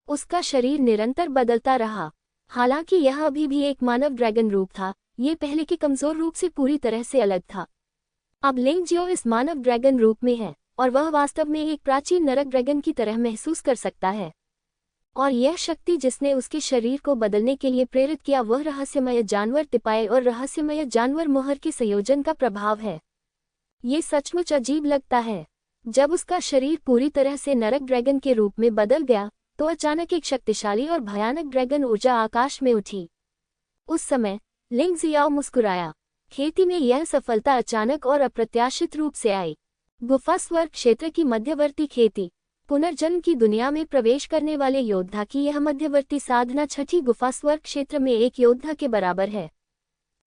उसका शरीर निरंतर बदलता रहा। हालांकि यह अभी भी एक मानव ड्रैगन रूप था, ये पहले के कमजोर रूप से पूरी तरह से अलग था। अब लिंग जियो इस मानव ड्रैगन रूप में है, और वह वास्तव में एक प्राचीन नरक ड्रैगन की तरह महसूस कर सकता है। और यह शक्ति जिसने उसके शरीर को बदलने के लिए प्रेरित किया, वह रहस्यमय जानवर तिपाई और रहस्यमय जानवर मोहर के संयोजन का प्रभाव है। ये सचमुच अजीब लगता है। जब उसका शरीर पूरी तरह से नरक ड्रैगन के रूप में बदल गया, तो अचानक एक शक्तिशाली और भयानक ड्रैगन ऊर्जा आकाश में उठी। उस समय लिंग जियाओ मुस्कुराया। खेती में यह सफलता अचानक और अप्रत्याशित रूप से आई। गुफा स्वर्ग क्षेत्र की मध्यवर्ती खेती। पुनर्जन्म की दुनिया में प्रवेश करने वाले योद्धा की यह मध्यवर्ती साधना छठी गुफा स्वर्ग क्षेत्र में एक योद्धा के बराबर है।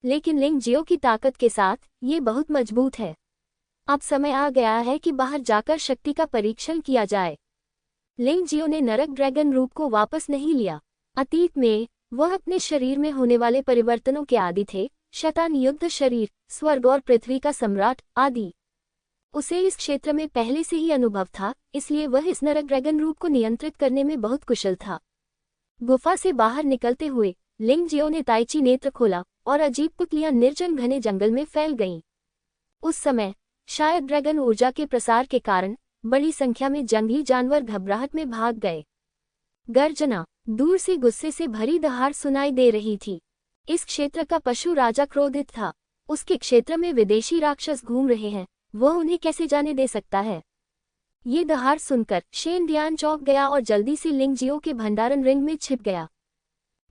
लेकिन लिंग जियो की ताकत के साथ ये बहुत मजबूत है। अब समय आ गया है कि बाहर जाकर शक्ति का परीक्षण किया जाए। लिंग जियो ने नरक ड्रैगन रूप को वापस नहीं लिया। अतीत में वह अपने शरीर में होने वाले परिवर्तनों के आदी थे, शैतान युद्ध शरीर, स्वर्ग और पृथ्वी का सम्राट आदि। उसे इस क्षेत्र में पहले से ही अनुभव था, इसलिए वह इस नरक ड्रैगन रूप को नियंत्रित करने में बहुत कुशल था। गुफा से बाहर निकलते हुए लिंग जियो ने ताइची नेत्र खोला और अजीब पुतलियां निर्जन घने जंगल में फैल गईं। उस समय शायद ड्रैगन ऊर्जा के प्रसार के कारण बड़ी संख्या में जंगली जानवर घबराहट में भाग गए। गर्जना, दूर से गुस्से से भरी दहाड़ सुनाई दे रही थी। इस क्षेत्र का पशु राजा क्रोधित था। उसके क्षेत्र में विदेशी राक्षस घूम रहे हैं, वह उन्हें कैसे जाने दे सकता है। ये दहाड़ सुनकर शेन दियान चौंक गया और जल्दी से लिंग जियो के भंडारण रिंग में छिप गया।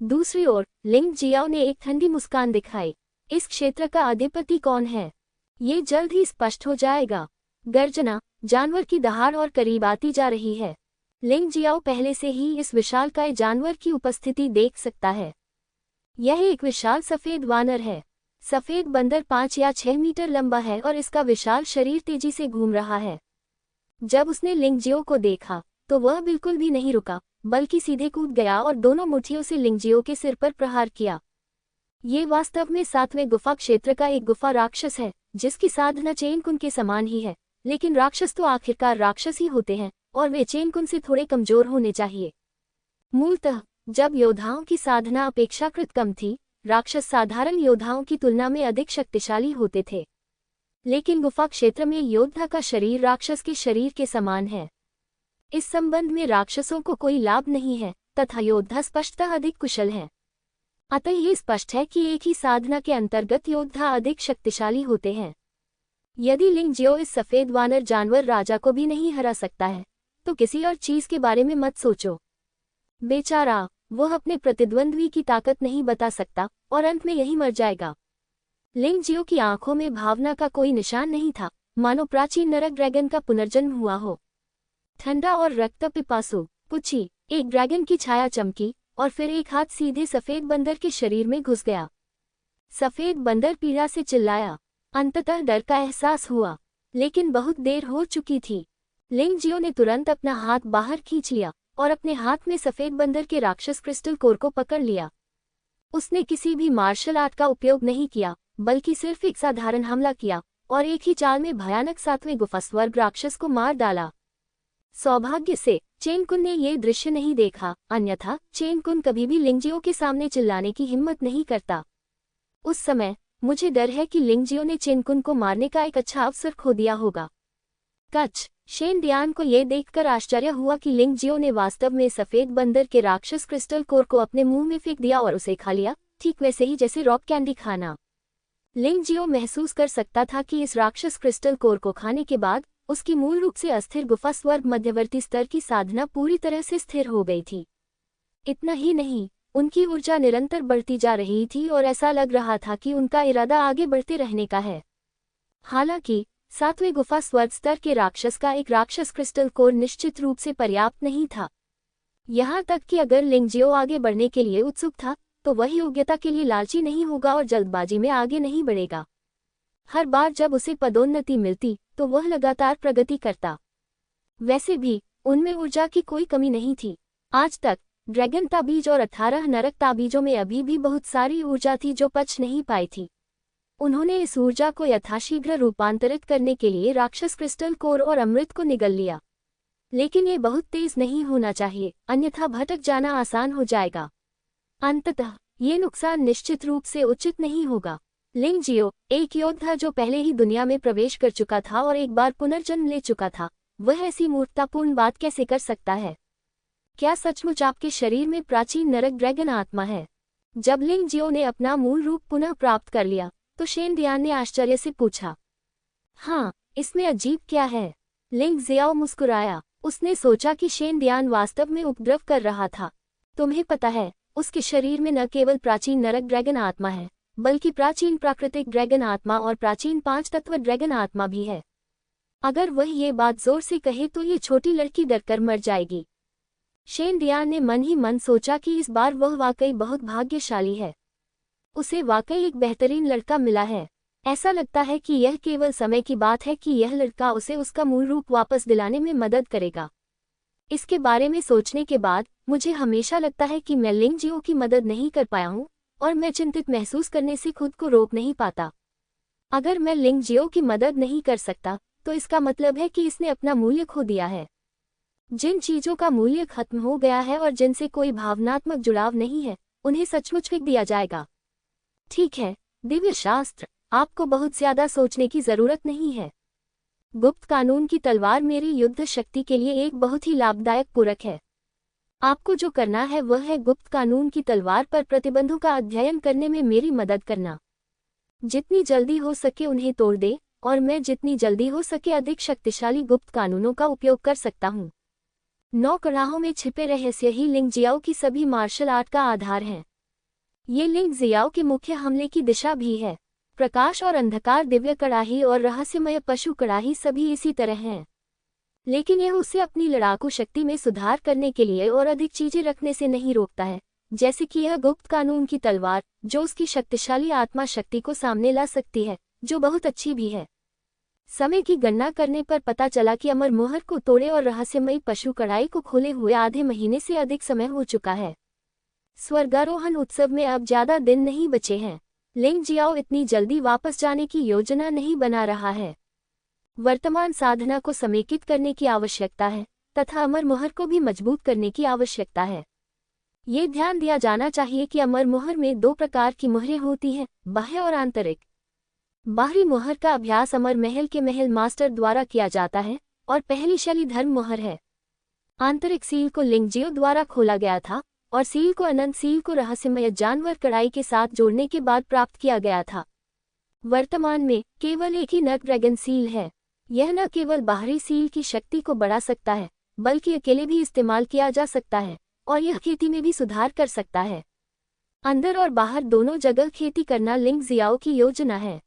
दूसरी ओर लिंग जियाओ ने एक ठंडी मुस्कान दिखाई। इस क्षेत्र का अधिपति कौन है, ये जल्द ही स्पष्ट हो जाएगा। गर्जना, जानवर की दहाड़ और करीब आती जा रही है। लिंग जियाओ पहले से ही इस विशालकाय जानवर की उपस्थिति देख सकता है। यह एक विशाल सफेद वानर है। सफेद बंदर 5 या 6 मीटर लंबा है और इसका विशाल शरीर तेजी से घूम रहा है। जब उसने लिंग जियो को देखा तो वह बिल्कुल भी नहीं रुका, बल्कि सीधे कूद गया और दोनों मुट्ठियों से लिंग जियो के सिर पर प्रहार किया। ये वास्तव में 7वें गुफा क्षेत्र का एक गुफा राक्षस है, जिसकी साधना चेन कुन के समान ही है। लेकिन राक्षस तो आखिरकार राक्षस ही होते हैं और वे चेन कुन से थोड़े कमजोर होने चाहिए। मूलतः जब योद्धाओं की साधना अपेक्षाकृत कम थी, राक्षस साधारण योद्धाओं की तुलना में अधिक शक्तिशाली होते थे। लेकिन गुफा क्षेत्र में योद्धा का शरीर राक्षस के शरीर के समान है। इस संबंध में राक्षसों को कोई लाभ नहीं है तथा योद्धा स्पष्टतः अधिक कुशल है। अतः ये स्पष्ट है कि एक ही साधना के अंतर्गत योद्धा अधिक शक्तिशाली होते हैं। यदि लिंग जियो इस सफेद वानर जानवर राजा को भी नहीं हरा सकता है, तो किसी और चीज के बारे में मत सोचो। बेचारा, वह अपने प्रतिद्वंद्वी की ताकत नहीं बता सकता और अंत में यही मर जाएगा। लिंग जियो की आंखों में भावना का कोई निशान नहीं था, मानो प्राचीन नरक ड्रैगन का पुनर्जन्म हुआ हो। ठंडा और रक्त पिपासु पुछी, एक ड्रैगन की छाया चमकी और फिर एक हाथ सीधे सफेद बंदर के शरीर में घुस गया। सफेद बंदर पीड़ा से चिल्लाया। अंततः डर का एहसास हुआ, लेकिन बहुत देर हो चुकी थी। लिंग जियो ने तुरंत अपना हाथ बाहर खींच लिया और अपने हाथ में सफेद बंदर के राक्षस क्रिस्टल कोर को पकड़ लिया। उसने किसी भी मार्शल आर्ट का उपयोग नहीं किया, बल्कि सिर्फ एक साधारण हमला किया और एक ही चाल में भयानक 7वें गुफा स्वर्ग राक्षस को मार डाला। सौभाग्य से चेन कुन ने ये दृश्य नहीं देखा, अन्यथा चेन कुन कभी भी लिंग जियो के सामने चिल्लाने की हिम्मत नहीं करता। उस समय मुझे डर है कि लिंग जियो ने चेन कुन को मारने का एक अच्छा अवसर खो दिया होगा। कच, शेन दियान को यह देखकर आश्चर्य हुआ कि लिंग जियो ने वास्तव में सफेद बंदर के राक्षस क्रिस्टल कोर को अपने मुंह में फेंक दिया और उसे खा लिया, ठीक वैसे ही जैसे रॉक कैंडी खाना। लिंग जियो महसूस कर सकता था कि इस राक्षस क्रिस्टल कोर को खाने के बाद उसकी मूल रूप से अस्थिर गुफा स्वर्ग मध्यवर्ती स्तर की साधना पूरी तरह से स्थिर हो गई थी। इतना ही नहीं, उनकी ऊर्जा निरंतर बढ़ती जा रही थी और ऐसा लग रहा था कि उनका इरादा आगे बढ़ते रहने का है। हालांकि 7वें गुफा स्वर्ग स्तर के राक्षस का एक राक्षस क्रिस्टल कोर निश्चित रूप से पर्याप्त नहीं था। यहाँ तक कि अगर लिंग जियो आगे बढ़ने के लिए उत्सुक था, तो वह योग्यता के लिए लालची नहीं होगा और जल्दबाजी में आगे नहीं बढ़ेगा। हर बार जब उसे पदोन्नति मिलती, तो वह लगातार प्रगति करता। वैसे भी उनमें ऊर्जा की कोई कमी नहीं थी। आज तक ड्रैगन ताबीज और 18 नरक ताबीजों में अभी भी बहुत सारी ऊर्जा थी जो पच नहीं पाई थी। उन्होंने इस ऊर्जा को यथाशीघ्र रूपांतरित करने के लिए राक्षस क्रिस्टल कोर और अमृत को निगल लिया। लेकिन ये बहुत तेज नहीं होना चाहिए, अन्यथा भटक जाना आसान हो जाएगा। अंततः ये नुकसान निश्चित रूप से उचित नहीं होगा। लिंग जियो, एक योद्धा जो पहले ही दुनिया में प्रवेश कर चुका था और एक बार पुनर्जन्म ले चुका था, वह ऐसी मूर्खतापूर्ण बात कैसे कर सकता है? क्या सचमुच आपके शरीर में प्राचीन नरक ड्रैगन आत्मा है? जब लिंग जियो ने अपना मूल रूप पुनः प्राप्त कर लिया, तो शेन दियान ने आश्चर्य से पूछा, हाँ, इसमें अजीब क्या है? लिंग जियाओ मुस्कुराया। उसने सोचा कि शेन दियान वास्तव में उपद्रव कर रहा था। तुम्हें पता है, उसके शरीर में न केवल प्राचीन नरक ड्रैगन आत्मा है, बल्कि प्राचीन प्राकृतिक ड्रैगन आत्मा और प्राचीन 5 तत्व ड्रैगन आत्मा भी है। अगर वह ये बात जोर से कहे तो ये छोटी लड़की डरकर मर जाएगी। शेन डियान ने मन ही मन सोचा कि इस बार वह वाकई बहुत भाग्यशाली है। उसे वाकई एक बेहतरीन लड़का मिला है। ऐसा लगता है कि यह केवल समय की बात है कि यह लड़का उसे उसका मूल रूप वापस दिलाने में मदद करेगा। इसके बारे में सोचने के बाद मुझे हमेशा लगता है कि मैं लिंग जियो की मदद नहीं कर पाया हूँ और मैं चिंतित महसूस करने से खुद को रोक नहीं पाता। अगर मैं लिंग जियो की मदद नहीं कर सकता तो इसका मतलब है कि इसने अपना मूल्य खो दिया है। जिन चीजों का मूल्य खत्म हो गया है और जिनसे कोई भावनात्मक जुड़ाव नहीं है, उन्हें सचमुच फेंक दिया जाएगा। ठीक है, दिव्य शास्त्र, आपको बहुत ज्यादा सोचने की जरूरत नहीं है। गुप्त कानून की तलवार मेरी युद्ध शक्ति के लिए एक बहुत ही लाभदायक पूरक है। आपको जो करना है वह है गुप्त कानून की तलवार पर प्रतिबंधों का अध्ययन करने में मेरी मदद करना। जितनी जल्दी हो सके उन्हें तोड़ दे और मैं जितनी जल्दी हो सके अधिक शक्तिशाली गुप्त कानूनों का उपयोग कर सकता हूँ। 9 कड़ाहों में छिपे रहस्य ही लिंग जियाओ की सभी मार्शल आर्ट का आधार हैं। ये लिंग जियाओ के मुख्य हमले की दिशा भी है। प्रकाश और अंधकार, दिव्य कड़ाही और रहस्यमय पशु कड़ाही सभी इसी तरह हैं। लेकिन यह उसे अपनी लड़ाकू शक्ति में सुधार करने के लिए और अधिक चीजें रखने से नहीं रोकता है, जैसे कि यह गुप्त कानून की तलवार जो उसकी शक्तिशाली आत्मा शक्ति को सामने ला सकती है, जो बहुत अच्छी भी है। समय की गणना करने पर पता चला कि अमर मोहर को तोड़े और रहस्यमयी पशु कड़ाई को खोले हुए आधे महीने से अधिक समय हो चुका है। स्वर्गारोहण उत्सव में अब ज्यादा दिन नहीं बचे हैं। लिंग जियाओ इतनी जल्दी वापस जाने की योजना नहीं बना रहा है। वर्तमान साधना को समेकित करने की आवश्यकता है तथा अमर मोहर को भी मजबूत करने की आवश्यकता है। ये ध्यान दिया जाना चाहिए कि अमर मोहर में 2 प्रकार की मोहरें होती हैं, बाह्य और आंतरिक। बाहरी मोहर का अभ्यास अमर महल के महल मास्टर द्वारा किया जाता है और पहली शैली धर्म मोहर है। आंतरिक सील को लिंग जियो द्वारा खोला गया था और सील को अनंत सील को रहस्यमय जानवर कड़ाई के साथ जोड़ने के बाद प्राप्त किया गया था। वर्तमान में केवल एक ही नग ड्रैगन सील है। यह न केवल बाहरी सील की शक्ति को बढ़ा सकता है बल्कि अकेले भी इस्तेमाल किया जा सकता है और यह खेती में भी सुधार कर सकता है। अंदर और बाहर दोनों जगह खेती करना लिंग जियाओ की योजना है।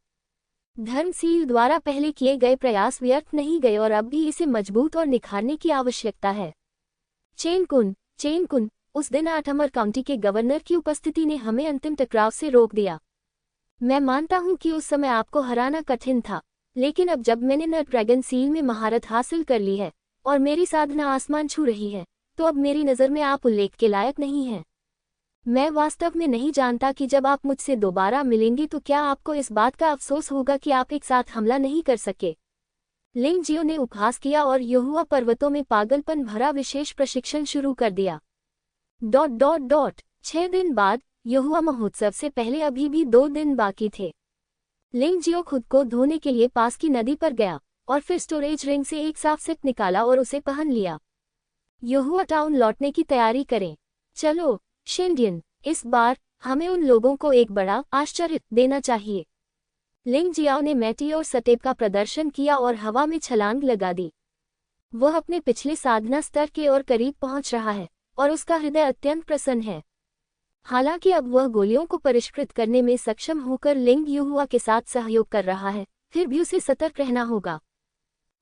धर्म सील द्वारा पहले किए गए प्रयास व्यर्थ नहीं गए और अब भी इसे मजबूत और निखारने की आवश्यकता है। चेन कुन, उस दिन 8 अमर काउंटी के गवर्नर की उपस्थिति ने हमें अंतिम टकराव से रोक दिया। मैं मानता हूं कि उस समय आपको हराना कठिन था, लेकिन अब जब मैंने नट ड्रैगन सील में महारत हासिल कर ली है और मेरी साधना आसमान छू रही है, तो अब मेरी नज़र में आप उल्लेख के लायक नहीं हैं। मैं वास्तव में नहीं जानता कि जब आप मुझसे दोबारा मिलेंगे तो क्या आपको इस बात का अफसोस होगा कि आप एक साथ हमला नहीं कर सके। लिंग जियो ने उपहास किया और यहुआ पर्वतों में पागलपन भरा विशेष प्रशिक्षण शुरू कर दिया। 6 दिन बाद यहुआ महोत्सव से पहले अभी भी 2 दिन बाकी थे। लिंग जियो खुद को धोने के लिए पास की नदी पर गया और फिर स्टोरेज रिंग से एक साफ सेट निकाला और उसे पहन लिया। यहुआ टाउन लौटने की तैयारी करें। चलो शेंडियन, इस बार हमें उन लोगों को एक बड़ा आश्चर्य देना चाहिए। लिंग जियाओ ने मैटी और सटेप का प्रदर्शन किया और हवा में छलांग लगा दी। वह अपने पिछले साधना स्तर के और करीब पहुंच रहा है और उसका हृदय अत्यंत प्रसन्न है। हालांकि अब वह गोलियों को परिष्कृत करने में सक्षम होकर लिंग युहुआ के साथ सहयोग कर रहा है, फिर भी उसे सतर्क रहना होगा।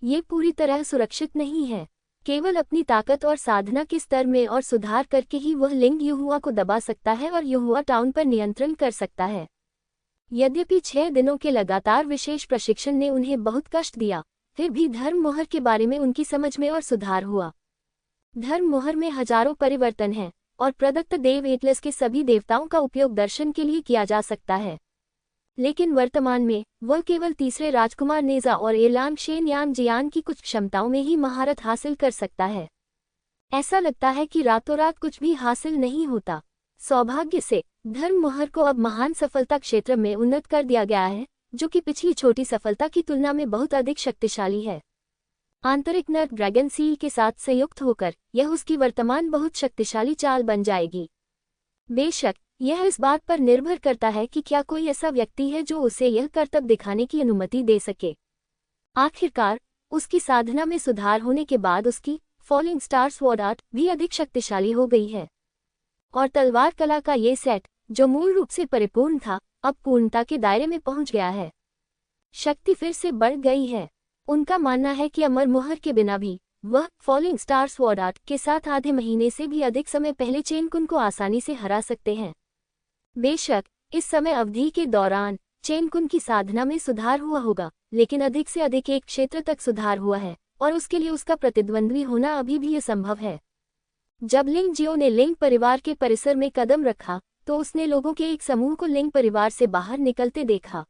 ये पूरी तरह सुरक्षित नहीं है। केवल अपनी ताकत और साधना के स्तर में और सुधार करके ही वह लिंग युहुआ को दबा सकता है और युहुआ टाउन पर नियंत्रण कर सकता है। यद्यपि 6 दिनों के लगातार विशेष प्रशिक्षण ने उन्हें बहुत कष्ट दिया, फिर भी धर्म मोहर के बारे में उनकी समझ में और सुधार हुआ। धर्म मोहर में हजारों परिवर्तन हैं और प्रदत्त देव एटलस के सभी देवताओं का उपयोग दर्शन के लिए किया जा सकता है, लेकिन वर्तमान में वह केवल तीसरे राजकुमार नेजा और एलान शेन यान जियान की कुछ क्षमताओं में ही महारत हासिल कर सकता है। ऐसा लगता है कि रातों रात कुछ भी हासिल नहीं होता। सौभाग्य से धर्म मोहर को अब महान सफलता क्षेत्र में उन्नत कर दिया गया है, जो कि पिछली छोटी सफलता की तुलना में बहुत अधिक शक्तिशाली है। आंतरिक नर ड्रैगन सील के साथ संयुक्त होकर यह उसकी वर्तमान बहुत शक्तिशाली चाल बन जाएगी। बेशक यह इस बात पर निर्भर करता है कि क्या कोई ऐसा व्यक्ति है जो उसे यह करतब दिखाने की अनुमति दे सके। आखिरकार उसकी साधना में सुधार होने के बाद उसकी फॉलिंग स्टार स्वॉर्ड आर्ट भी अधिक शक्तिशाली हो गई है और तलवार कला का ये सेट, जो मूल रूप से परिपूर्ण था, अब पूर्णता के दायरे में पहुंच गया है। शक्ति फिर से बढ़ गई है। उनका मानना है कि अमर मुहर के बिना भी वह फॉलिंग स्टार स्वॉर्ड आर्ट के साथ आधे महीने से भी अधिक समय पहले चेन कुन को आसानी से हरा सकते हैं। बेशक इस समय अवधि के दौरान चेन कुन की साधना में सुधार हुआ होगा, लेकिन अधिक से अधिक एक क्षेत्र तक सुधार हुआ है और उसके लिए उसका प्रतिद्वंद्वी होना अभी भी असंभव है। जब लिंग जियो ने लिंग परिवार के परिसर में कदम रखा तो उसने लोगों के एक समूह को लिंग परिवार से बाहर निकलते देखा।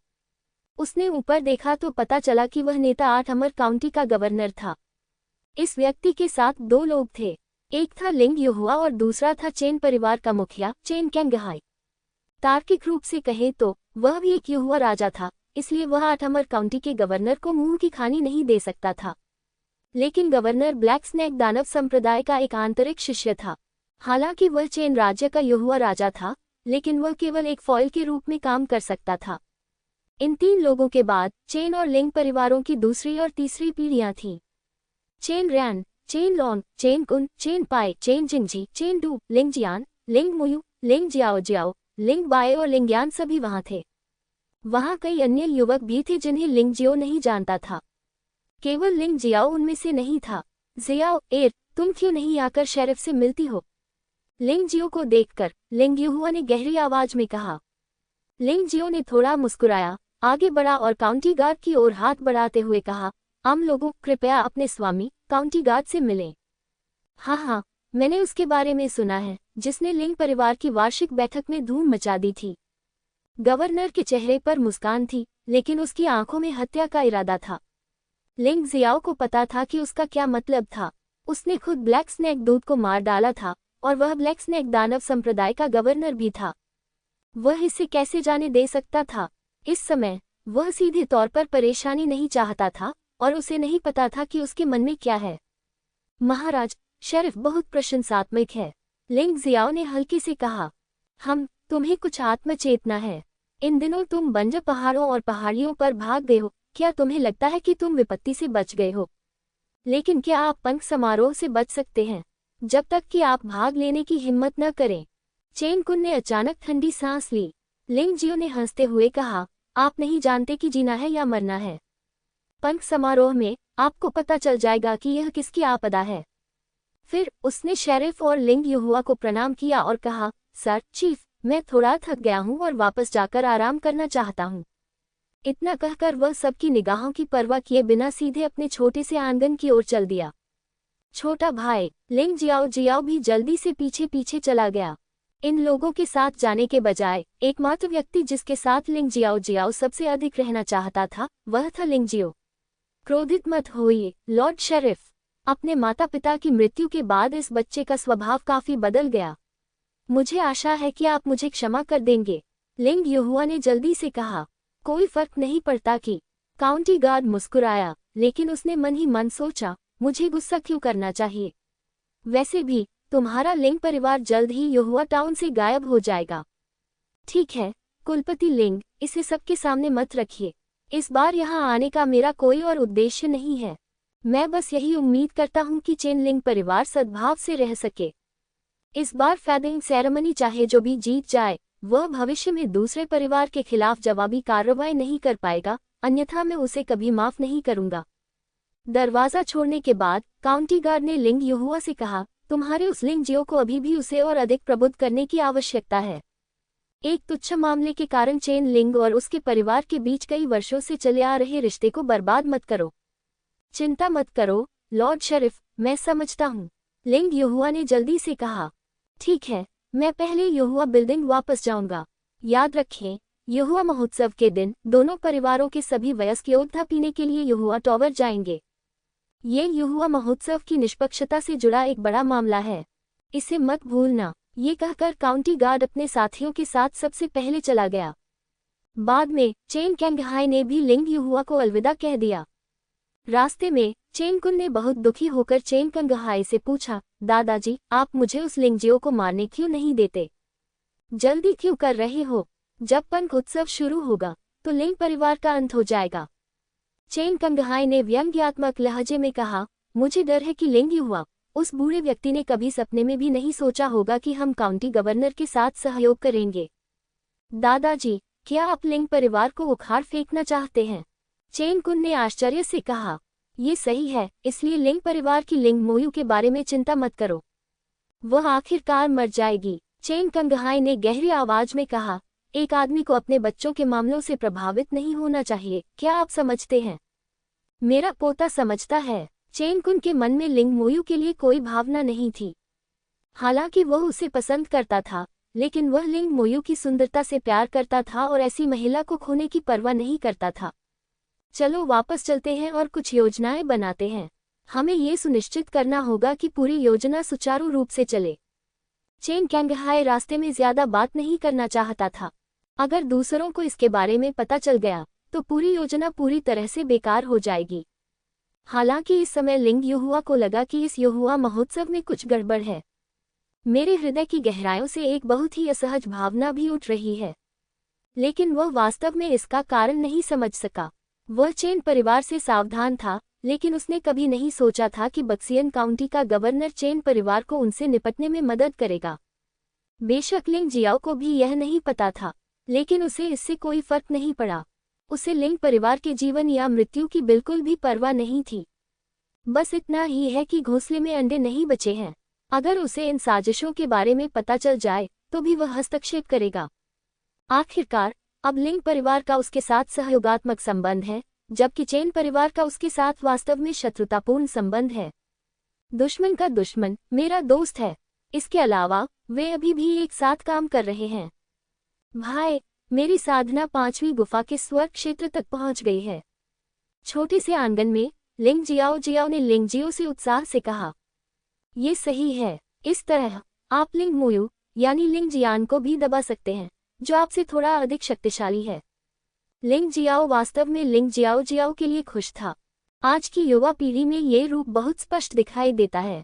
उसने ऊपर देखा तो पता चला कि वह नेता 8 अमर काउंटी का गवर्नर था। इस व्यक्ति के साथ 2 लोग थे, एक था लिंग युहुआ और दूसरा था चेन परिवार का मुखिया चेन कैंगहाई। तार्किक रूप से कहे तो वह भी एक युहुआ राजा था, इसलिए वह 8 अमर काउंटी के गवर्नर को मुंह की खानी नहीं दे सकता था। लेकिन गवर्नर ब्लैक स्नेक दानव संप्रदाय का एक आंतरिक शिष्य था। हालांकि वह चेन राज्य का युहुआ राजा था, लेकिन वह केवल एक फॉइल के रूप में काम कर सकता था। इन 3 लोगों के बाद चेन और लिंग परिवारों की दूसरी और तीसरी पीढ़ियां थीं। Chen Ran, Chen Long, Chen Kun, Chen Pai, Chen Jingji, Chen Du, Ling Jian, लिंग मुयू, लिंग जियाओ जियाओ, लिंग बाए और लिंग यान सभी वहां थे। वहां कई अन्य युवक भी थे जिन्हें लिंग जियो नहीं जानता था। केवल लिंग जियाओ उनमें से नहीं था। जियाओ एर, तुम क्यों नहीं आकर शेरिफ से मिलती हो? लिंग जियो को देखकर लिंग युहुआ ने गहरी आवाज में कहा। लिंग जियो ने थोड़ा मुस्कुराया, आगे बढ़ा और काउंटी गार्ड की ओर हाथ बढ़ाते हुए कहा, आम लोगों कृपया अपने स्वामी काउंटी गार्ड से मिलें। हाँ, मैंने उसके बारे में सुना है, जिसने लिंग परिवार की वार्षिक बैठक में धूम मचा दी थी। गवर्नर के चेहरे पर मुस्कान थी, लेकिन उसकी आंखों में हत्या का इरादा था। लिंग जियाओ को पता था कि उसका क्या मतलब था। उसने खुद ब्लैक स्नेक दूत को मार डाला था और वह ब्लैक स्नेक दानव संप्रदाय का गवर्नर भी था। वह इसे कैसे जाने दे सकता था? इस समय वह सीधे तौर पर परेशानी नहीं चाहता था और उसे नहीं पता था कि उसके मन में क्या है। महाराज, शेरिफ बहुत प्रशंसात्मक है, लिंग जियाओ ने हल्के से कहा। तुम्हें कुछ आत्मचेतना है। इन दिनों तुम बंजर पहाड़ों और पहाड़ियों पर भाग गए हो। क्या तुम्हें लगता है कि तुम विपत्ति से बच गए हो? लेकिन क्या आप पंख समारोह से बच सकते हैं जब तक कि आप भाग लेने की हिम्मत न करें? चेन कुन ने अचानक ठंडी सांस ली। लिंग जियो ने हंसते हुए कहा, आप नहीं जानते कि जीना है या मरना है। पंख समारोह में आपको पता चल जाएगा कि यह किसकी आपदा है। फिर उसने शेरिफ और लिंग युहुआ को प्रणाम किया और कहा, सर चीफ, मैं थोड़ा थक गया हूं और वापस जाकर आराम करना चाहता हूं। इतना कहकर वह सबकी निगाहों की परवाह किए बिना सीधे अपने छोटे से आंगन की ओर चल दिया। छोटा भाई लिंग जियाओ भी जल्दी से पीछे पीछे चला गया। इन लोगों के साथ जाने के बजाय एकमात्र व्यक्ति जिसके साथ लिंग जियाओ सबसे अधिक रहना चाहता था, वह था लिंग जियो। क्रोधित मत होइए, लॉर्ड शेरिफ। अपने माता पिता की मृत्यु के बाद इस बच्चे का स्वभाव काफी बदल गया। मुझे आशा है कि आप मुझे क्षमा कर देंगे, लिंग युहुआ ने जल्दी से कहा। कोई फर्क नहीं पड़ता कि काउंटी गार्ड मुस्कुराया, लेकिन उसने मन ही मन सोचा, मुझे गुस्सा क्यों करना चाहिए? वैसे भी तुम्हारा लिंग परिवार जल्द ही युहुआ टाउन से गायब हो जाएगा। ठीक है कुलपति लिंग, इसे सबके सामने मत रखिए। इस बार यहाँ आने का मेरा कोई और उद्देश्य नहीं है। मैं बस यही उम्मीद करता हूँ कि चेन लिंग परिवार सद्भाव से रह सके। इस बार फेदिंग सेरेमनी चाहे जो भी जीत जाए, वह भविष्य में दूसरे परिवार के खिलाफ जवाबी कार्रवाई नहीं कर पाएगा, अन्यथा मैं उसे कभी माफ नहीं करूंगा। दरवाजा छोड़ने के बाद काउंटी गार्ड ने लिंग युहुआ से कहा, तुम्हारे उस लिंग जियो को अभी भी उसे और अधिक प्रबुद्ध करने की आवश्यकता है। एक तुच्छ मामले के कारण चेन लिंग और उसके परिवार के बीच कई वर्षों से चले आ रहे रिश्ते को बर्बाद मत करो। चिंता मत करो लॉर्ड शेरिफ, मैं समझता हूँ, लिंग युहुआ ने जल्दी से कहा। ठीक है, मैं पहले युहुआ बिल्डिंग वापस जाऊंगा। याद रखें, युहुआ महोत्सव के दिन दोनों परिवारों के सभी वयस्क योद्धा पीने के लिए युहुआ टॉवर जाएंगे। ये युहुआ महोत्सव की निष्पक्षता से जुड़ा एक बड़ा मामला है, इसे मत भूलना। ये कहकर काउंटी गार्ड अपने साथियों के साथ सबसे पहले चला गया। बाद में चेन कैंगहाई ने भी लिंग युहुआ को अलविदा कह दिया। रास्ते में चेन कुन ने बहुत दुखी होकर चेन कैंगहाई से पूछा, दादाजी, आप मुझे उस लिंग जियो को मारने क्यों नहीं देते? जल्दी क्यों कर रहे हो? जब पंख उत्सव शुरू होगा तो लिंग परिवार का अंत हो जाएगा। चेन कैंगहाई ने व्यंग्यात्मक लहजे में कहा, मुझे डर है कि लिंग युहुआ, उस बूढ़े व्यक्ति ने कभी सपने में भी नहीं सोचा होगा कि हम काउंटी गवर्नर के साथ सहयोग करेंगे। दादाजी, क्या आप लिंग परिवार को उखाड़ फेंकना चाहते हैं? चेन कुन ने आश्चर्य से कहा। ये सही है, इसलिए लिंग परिवार की लिंग मोयू के बारे में चिंता मत करो। वह आखिरकार मर जाएगी, चेन कंगहाई ने गहरी आवाज में कहा। एक आदमी को अपने बच्चों के मामलों से प्रभावित नहीं होना चाहिए, क्या आप समझते हैं? मेरा पोता समझता है। चेन कुन के मन में लिंग मोयू के लिए कोई भावना नहीं थी। हालांकि वह उसे पसंद करता था, लेकिन वह लिंग मोयू की सुंदरता से प्यार करता था और ऐसी महिला को खोने की परवाह नहीं करता था। चलो वापस चलते हैं और कुछ योजनाएं बनाते हैं। हमें ये सुनिश्चित करना होगा कि पूरी योजना सुचारू रूप से चले। चेन कैंगहाई रास्ते में ज्यादा बात नहीं करना चाहता था। अगर दूसरों को इसके बारे में पता चल गया तो पूरी योजना पूरी तरह से बेकार हो जाएगी। हालांकि इस समय लिंग युहुआ को लगा कि इस युहुआ महोत्सव में कुछ गड़बड़ है। मेरे हृदय की गहराइयों से एक बहुत ही असहज भावना भी उठ रही है, लेकिन वह वास्तव में इसका कारण नहीं समझ सका। वह चेन परिवार से सावधान था, लेकिन उसने कभी नहीं सोचा था कि बक्सियन काउंटी का गवर्नर चेन परिवार को उनसे निपटने में मदद करेगा। बेशक लिंग जियाओ को भी यह नहीं पता था, लेकिन उसे इससे कोई फर्क नहीं पड़ा। उसे लिंग परिवार के जीवन या मृत्यु की बिल्कुल भी परवाह नहीं थी। बस इतना ही है कि घोंसले में अंडे नहीं बचे हैं। अगर उसे इन साजिशों के बारे में पता चल जाए तो भी वह हस्तक्षेप करेगा। आखिरकार अब लिंग परिवार का उसके साथ सहयोगात्मक संबंध है, जबकि चेन परिवार का उसके साथ वास्तव में शत्रुतापूर्ण संबंध है। दुश्मन का दुश्मन मेरा दोस्त है। इसके अलावा वे अभी भी एक साथ काम कर रहे हैं। भाई, मेरी साधना 5वीं गुफा के स्वर्ग क्षेत्र तक पहुंच गई है। छोटे से आंगन में लिंग जियाओ ने लिंग जियो से उत्साह से कहा। ये सही है। इस तरह आप लिंग मोयू यानी लिंग जियान को भी दबा सकते हैं, जो आपसे थोड़ा अधिक शक्तिशाली है। लिंग जियाओ वास्तव में लिंग जियाओ के लिए खुश था। आज की युवा पीढ़ी में ये रूप बहुत स्पष्ट दिखाई देता है।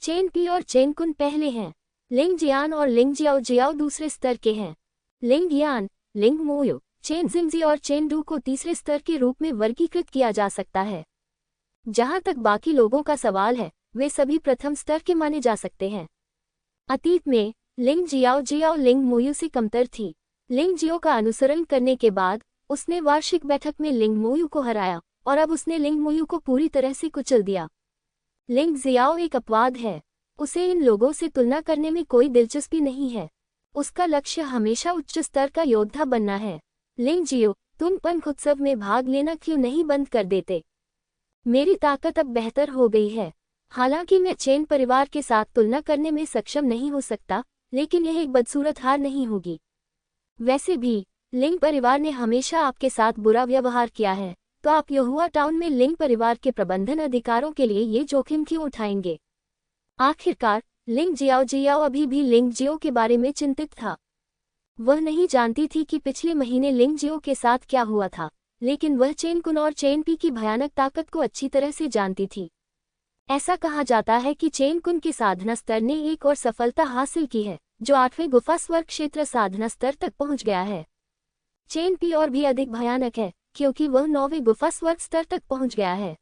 चेन पी और चेन कुन पहले हैं, लिंग जियान और लिंग जियाओ दूसरे स्तर के हैं। लिंग यान, लिंग मोयू, चेन जिंगजी और चेन डू को तीसरे स्तर के रूप में वर्गीकृत किया जा सकता है। जहां तक बाकी लोगों का सवाल है, वे सभी प्रथम स्तर के माने जा सकते हैं। अतीत में लिंग जियाओ लिंग मोयू से कमतर थी। लिंग जियो का अनुसरण करने के बाद उसने वार्षिक बैठक में लिंग मोयू को हराया और अब उसने लिंग मोयू को पूरी तरह से कुचल दिया। लिंग जियाओ एक अपवाद है। उसे इन लोगों से तुलना करने में कोई दिलचस्पी नहीं है। उसका लक्ष्य हमेशा उच्च स्तर का योद्धा बनना है। लिंग जियो, तुम पंख उत्सव में भाग लेना क्यों नहीं बंद कर देते? मेरी ताकत अब बेहतर हो गई है। हालांकि मैं चेन परिवार के साथ तुलना करने में सक्षम नहीं हो सकता, लेकिन यह एक बदसूरत हार नहीं होगी। वैसे भी लिंग परिवार ने हमेशा आपके साथ बुरा व्यवहार किया है, तो आप युहुआ टाउन में लिंग परिवार के प्रबंधन अधिकारों के लिए ये जोखिम क्यों उठाएंगे? आखिरकार लिंग जियाओ अभी भी लिंग जियो के बारे में चिंतित था। वह नहीं जानती थी कि पिछले महीने लिंग जियो के साथ क्या हुआ था, लेकिन वह चेन कुन और चेन पी की भयानक ताकत को अच्छी तरह से जानती थी। ऐसा कहा जाता है कि चेन कुन के साधना स्तर ने एक और सफलता हासिल की है, जो 8वें गुफा स्वर्ग क्षेत्र साधना स्तर तक पहुंच गया है। चेन पी और भी अधिक भयानक है, क्योंकि वह 9वें गुफा स्वर्ग स्तर तक पहुंच गया है।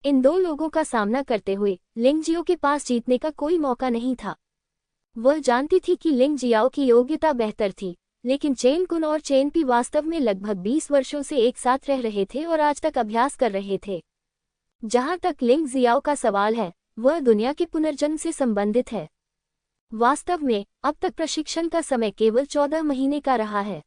इन दो लोगों का सामना करते हुए लिंग जियो के पास जीतने का कोई मौका नहीं था। वह जानती थी कि लिंग जियाओ की योग्यता बेहतर थी, लेकिन चेन कुन और चेन पी वास्तव में लगभग 20 वर्षों से एक साथ रह रहे थे और आज तक अभ्यास कर रहे थे। जहां तक लिंग जियाओ का सवाल है, वह दुनिया के पुनर्जन्म से संबंधित है। वास्तव में अब तक प्रशिक्षण का समय केवल 14 महीने का रहा है।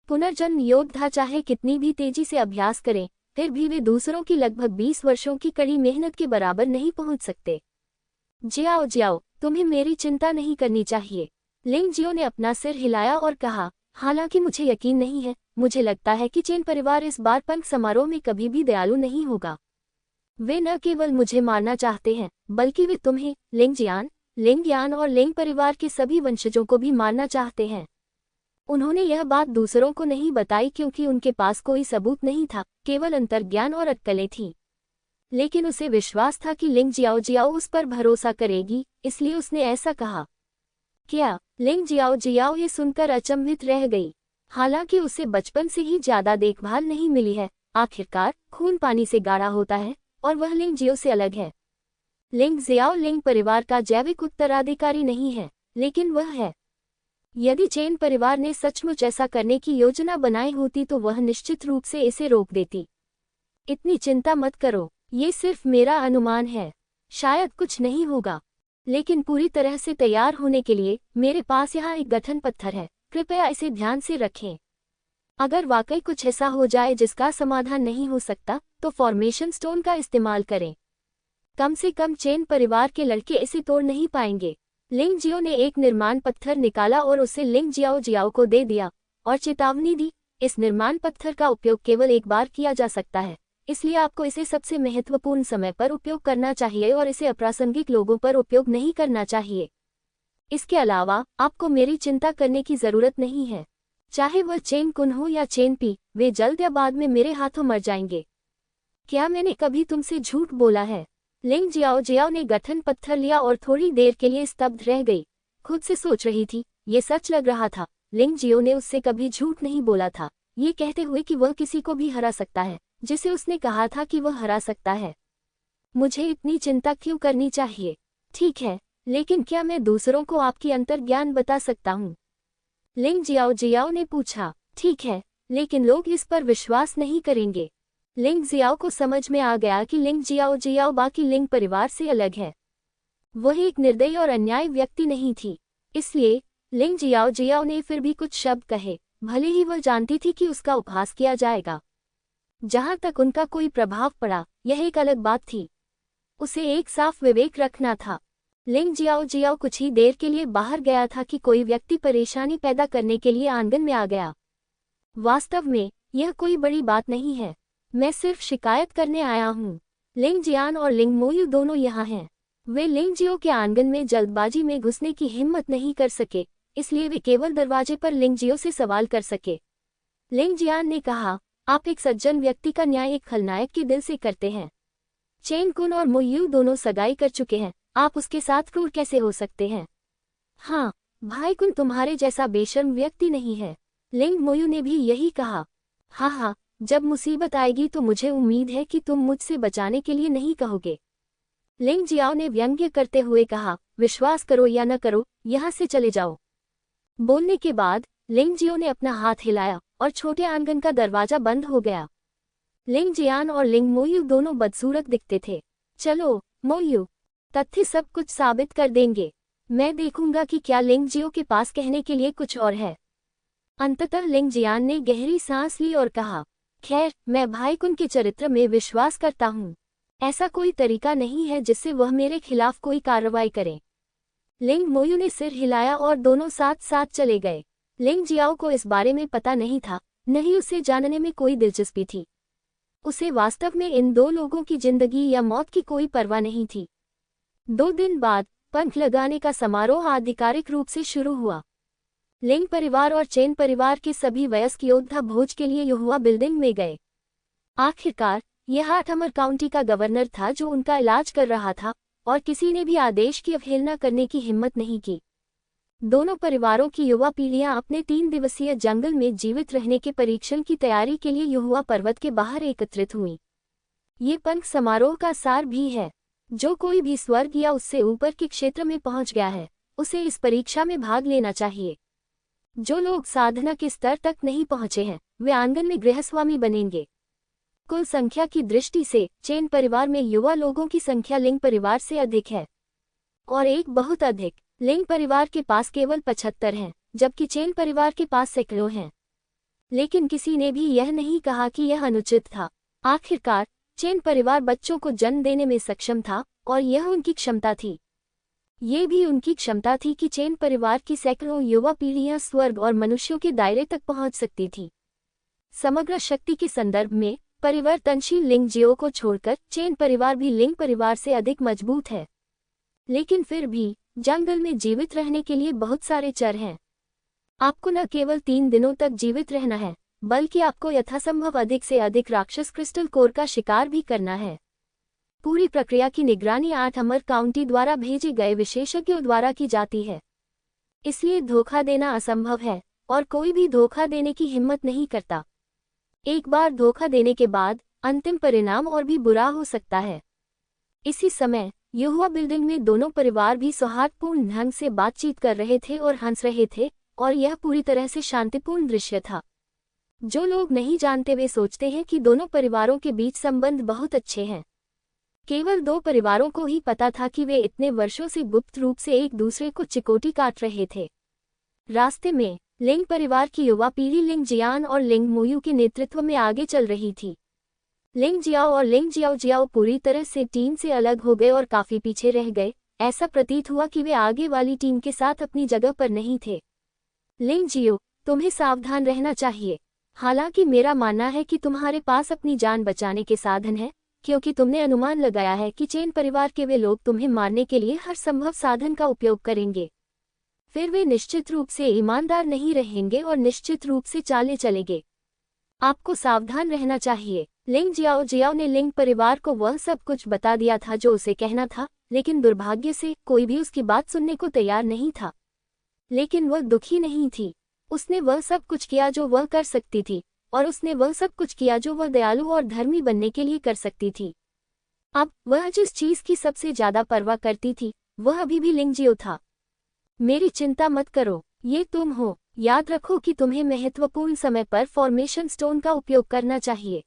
पुनर्जन्म योद्धा चाहे कितनी भी तेजी से अभ्यास करें, फिर भी वे दूसरों की लगभग 20 वर्षों की कड़ी मेहनत के बराबर नहीं पहुंच सकते। जियाओ, तुम्हें मेरी चिंता नहीं करनी चाहिए। लिंग जियो ने अपना सिर हिलाया और कहा, हालांकि मुझे यकीन नहीं है, मुझे लगता है कि चेन परिवार इस बार पंख समारोह में कभी भी दयालु नहीं होगा। वे न केवल मुझे मारना चाहते हैं, बल्कि वे तुम्हें, लिंग यान और लिंग परिवार के सभी वंशजों को भी मारना चाहते हैं। उन्होंने यह बात दूसरों को नहीं बताई क्योंकि उनके पास कोई सबूत नहीं था, केवल अंतर्ज्ञान और अटकलें थीं। लेकिन उसे विश्वास था कि लिंग जियाओ उस पर भरोसा करेगी, इसलिए उसने ऐसा कहा। क्या? लिंग जियाओ ये सुनकर अचंभित रह गई। हालांकि उसे बचपन से ही ज्यादा देखभाल नहीं मिली है। आखिरकार खून पानी से गाढ़ा होता है और वह लिंग जियो से अलग है। लिंग जियाओ लिंग परिवार का जैविक उत्तराधिकारी नहीं है, लेकिन वह है। यदि चेन परिवार ने सचमुच ऐसा करने की योजना बनाई होती तो वह निश्चित रूप से इसे रोक देती। इतनी चिंता मत करो, ये सिर्फ मेरा अनुमान है। शायद कुछ नहीं होगा, लेकिन पूरी तरह से तैयार होने के लिए मेरे पास यहाँ एक गठन पत्थर है, कृपया इसे ध्यान से रखें। अगर वाकई कुछ ऐसा हो जाए जिसका समाधान नहीं हो सकता, तो फॉर्मेशन स्टोन का इस्तेमाल करें। कम से कम चेन परिवार के लड़के इसे तोड़ नहीं पाएंगे। लिंग जियो ने एक निर्माण पत्थर निकाला और उसे लिंग जियाओ जियाओ को दे दिया और चेतावनी दी, इस निर्माण पत्थर का उपयोग केवल एक बार किया जा सकता है, इसलिए आपको इसे सबसे महत्वपूर्ण समय पर उपयोग करना चाहिए और इसे अप्रासंगिक लोगों पर उपयोग नहीं करना चाहिए। इसके अलावा आपको मेरी चिंता करने की जरूरत नहीं है। चाहे वह चेन कुन हो या चेन पी, वे जल्द या बाद में मेरे हाथों मर जाएंगे। क्या मैंने कभी तुमसे झूठ बोला है? लिंग जियाओ जियाओ ने गठन पत्थर लिया और थोड़ी देर के लिए स्तब्ध रह गई। खुद से सोच रही थी, ये सच लग रहा था। लिंग जियो ने उससे कभी झूठ नहीं बोला था, ये कहते हुए कि वह किसी को भी हरा सकता है जिसे उसने कहा था कि वह हरा सकता है। मुझे इतनी चिंता क्यों करनी चाहिए? ठीक है, लेकिन क्या मैं दूसरों को आपकी अंतर्ज्ञान बता सकता हूँ? लिंग जियाओ जियाओ ने पूछा। ठीक है, लेकिन लोग इस पर विश्वास नहीं करेंगे। लिंग जियाओ को समझ में आ गया कि लिंग जियाओ जियाओ बाकी लिंग परिवार से अलग है। वह एक निर्दयी और अन्यायी व्यक्ति नहीं थी, इसलिए लिंग जियाओ जियाओ ने फिर भी कुछ शब्द कहे, भले ही वह जानती थी कि उसका उपहास किया जाएगा। जहां तक उनका कोई प्रभाव पड़ा, यह एक अलग बात थी। उसे एक साफ विवेक रखना था। लिंग जियाओ जियाओ कुछ ही देर के लिए बाहर गया था कि कोई व्यक्ति परेशानी पैदा करने के लिए आंगन में आ गया। वास्तव में यह कोई बड़ी बात नहीं है, मैं सिर्फ शिकायत करने आया हूँ। लिंग जियान और लिंग मोयू दोनों यहाँ हैं। वे लिंग जियो के आंगन में जल्दबाजी में घुसने की हिम्मत नहीं कर सके, इसलिए वे केवल दरवाजे पर लिंग जियो से सवाल कर सके। लिंग जियान ने कहा, आप एक सज्जन व्यक्ति का न्याय एक खलनायक के दिल से करते हैं। चेन कुन और मोयू दोनों सगाई कर चुके हैं, आप उसके साथ क्रूर कैसे हो सकते हैं? हाँ, भाई कुन तुम्हारे जैसा बेशर्म व्यक्ति नहीं है। लिंग मोयू ने भी यही कहा। हाँ, जब मुसीबत आएगी तो मुझे उम्मीद है कि तुम मुझसे बचाने के लिए नहीं कहोगे। लिंग जियाओ ने व्यंग्य करते हुए कहा, विश्वास करो या न करो, यहाँ से चले जाओ। बोलने के बाद लिंग जियो ने अपना हाथ हिलाया और छोटे आंगन का दरवाजा बंद हो गया। लिंग जियान और लिंग मोयू दोनों बदसूरत दिखते थे। चलो मोयू, तथ्य सब कुछ साबित कर देंगे। मैं देखूंगा कि क्या लिंग जियो के पास कहने के लिए कुछ और है। अंततः लिंग जियान ने गहरी सांस ली और कहा, खैर, मैं भाई कुन के चरित्र में विश्वास करता हूँ। ऐसा कोई तरीका नहीं है जिससे वह मेरे खिलाफ कोई कार्रवाई करे। लिंग मोयू ने सिर हिलाया और दोनों साथ साथ चले गए। लिंग जियाओ को इस बारे में पता नहीं था, नहीं उसे जानने में कोई दिलचस्पी थी। उसे वास्तव में इन दो लोगों की जिंदगी या मौत की कोई परवाह नहीं थी। 2 दिन बाद पंख लगाने का समारोह आधिकारिक रूप से शुरू हुआ। लिंग परिवार और चेन परिवार के सभी वयस्क योद्धा भोज के लिए युहुआ बिल्डिंग में गए। आखिरकार यह आठमर काउंटी का गवर्नर था जो उनका इलाज कर रहा था, और किसी ने भी आदेश की अवहेलना करने की हिम्मत नहीं की। दोनों परिवारों की युवा पीढ़ियां अपने 3 दिवसीय जंगल में जीवित रहने के परीक्षण की तैयारी के लिए युहुआ पर्वत के बाहर एकत्रित हुई। ये पंख समारोह का सार भी है। जो कोई भी स्वर्ग या उससे ऊपर के क्षेत्र में पहुंच गया है, उसे इस परीक्षा में भाग लेना चाहिए। जो लोग साधना के स्तर तक नहीं पहुंचे हैं, वे आंगन में गृहस्वामी बनेंगे। कुल संख्या की दृष्टि से चेन परिवार में युवा लोगों की संख्या लिंग परिवार से अधिक है, और एक बहुत अधिक। लिंग परिवार के पास केवल 75 हैं, जबकि चेन परिवार के पास सैकड़ों हैं। लेकिन किसी ने भी यह नहीं कहा कि यह अनुचित था। आखिरकार चेन परिवार बच्चों को जन्म देने में सक्षम था, और यह उनकी क्षमता थी। ये भी उनकी क्षमता थी कि चेन परिवार की सैकड़ों युवा पीढ़ियां स्वर्ग और मनुष्यों के दायरे तक पहुंच सकती थी। समग्र शक्ति के संदर्भ में परिवर्तनशील लिंग जियो को छोड़कर चेन परिवार भी लिंग परिवार से अधिक मजबूत है। लेकिन फिर भी जंगल में जीवित रहने के लिए बहुत सारे चर हैं। आपको न केवल 3 दिनों तक जीवित रहना है, बल्कि आपको यथासंभव अधिक से अधिक राक्षस क्रिस्टल कोर का शिकार भी करना है। पूरी प्रक्रिया की निगरानी आठमर काउंटी द्वारा भेजे गए विशेषज्ञों द्वारा की जाती है। इसलिए धोखा देना असंभव है, और कोई भी धोखा देने की हिम्मत नहीं करता। एक बार धोखा देने के बाद अंतिम परिणाम और भी बुरा हो सकता है। इसी समय युहुआ बिल्डिंग में दोनों परिवार भी सौहार्दपूर्ण ढंग से बातचीत कर रहे थे और हंस रहे थे, और यह पूरी तरह से शांतिपूर्ण दृश्य था। जो लोग नहीं जानते वे सोचते हैं कि दोनों परिवारों के बीच संबंध बहुत अच्छे हैं। केवल 2 परिवारों को ही पता था कि वे इतने वर्षों से गुप्त रूप से एक दूसरे को चिकोटी काट रहे थे। रास्ते में लिंग परिवार की युवा पीढ़ी लिंग जियान और लिंग मोयू के नेतृत्व में आगे चल रही थी। लिंग जियाओ और लिंग जियाओ जियाओ पूरी तरह से टीम से अलग हो गए और काफी पीछे रह गए। ऐसा प्रतीत हुआ कि वे आगे वाली टीम के साथ अपनी जगह पर नहीं थे। लिंग जियो, तुम्हें सावधान रहना चाहिए। हालांकि मेरा मानना है कि तुम्हारे पास अपनी जान बचाने के साधन हैं, क्योंकि तुमने अनुमान लगाया है कि चेन परिवार के वे लोग तुम्हें मारने के लिए हर संभव साधन का उपयोग करेंगे। फिर वे निश्चित रूप से ईमानदार नहीं रहेंगे और निश्चित रूप से चाले चलेंगे। आपको सावधान रहना चाहिए। लिंग जियाओ जियाओ ने लिंग परिवार को वह सब कुछ बता दिया था जो उसे कहना था, लेकिन दुर्भाग्य से कोई भी उसकी बात सुनने को तैयार नहीं था। लेकिन वह दुखी नहीं थी। उसने वह सब कुछ किया जो वह कर सकती थी, और उसने वह सब कुछ किया जो वह दयालु और धर्मी बनने के लिए कर सकती थी। अब वह जिस चीज की सबसे ज्यादा परवाह करती थी वह अभी भी लिंग जियो था। मेरी चिंता मत करो, ये तुम हो। याद रखो कि तुम्हें महत्वपूर्ण समय पर फॉर्मेशन स्टोन का उपयोग करना चाहिए।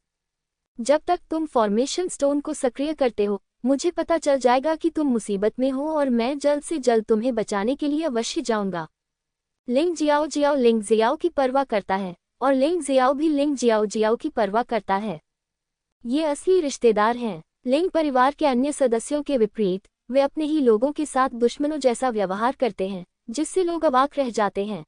जब तक तुम फॉर्मेशन स्टोन को सक्रिय करते हो, मुझे पता चल जाएगा कि तुम मुसीबत में हो और मैं जल्द से जल्द तुम्हें बचाने के लिए अवश्य जाऊंगा। लिंग जियाओ जियाओ लिंग जियाओ की परवाह करता है और लिंग जियाओ भी लिंग जियाओ जियाओ की परवाह करता है। ये असली रिश्तेदार हैं। लिंग परिवार के अन्य सदस्यों के विपरीत वे अपने ही लोगों के साथ दुश्मनों जैसा व्यवहार करते हैं, जिससे लोग अवाक रह जाते हैं।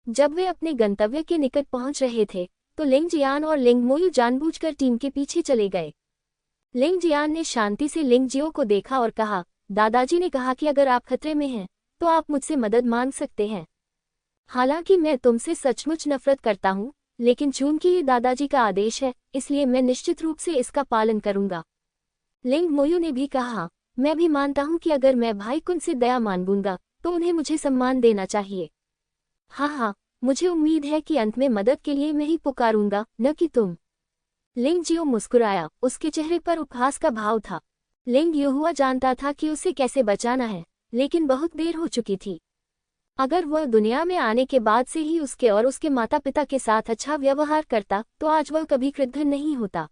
जब वे अपने गंतव्य के निकट पहुंच रहे थे तो लिंग जियान और लिंग मोयू जानबूझकर टीम के पीछे चले गए। लिंग जियान ने शांति से लिंग जियो को देखा और कहा, दादाजी ने कहा कि अगर आप खतरे में हैं तो आप मुझसे मदद मांग सकते हैं। हालांकि मैं तुमसे सचमुच नफरत करता हूँ, लेकिन चूंकि ये दादाजी का आदेश है इसलिए मैं निश्चित रूप से इसका पालन करूंगा। लिंग मोयू ने भी कहा, मैं भी मानता हूँ कि अगर मैं भाई कुन से दया मांगूंगा तो उन्हें मुझे सम्मान देना चाहिए। हाँ, मुझे उम्मीद है कि अंत में मदद के लिए मैं ही पुकारूंगा, न कि तुम। लिंग जियो मुस्कुराया, उसके चेहरे पर उपहास का भाव था। लिंग युहुआ जानता था कि उसे कैसे बचाना है, लेकिन बहुत देर हो चुकी थी। अगर वह दुनिया में आने के बाद से ही उसके और उसके माता पिता के साथ अच्छा व्यवहार करता तो आज वह कभी कृतघ्न नहीं होता।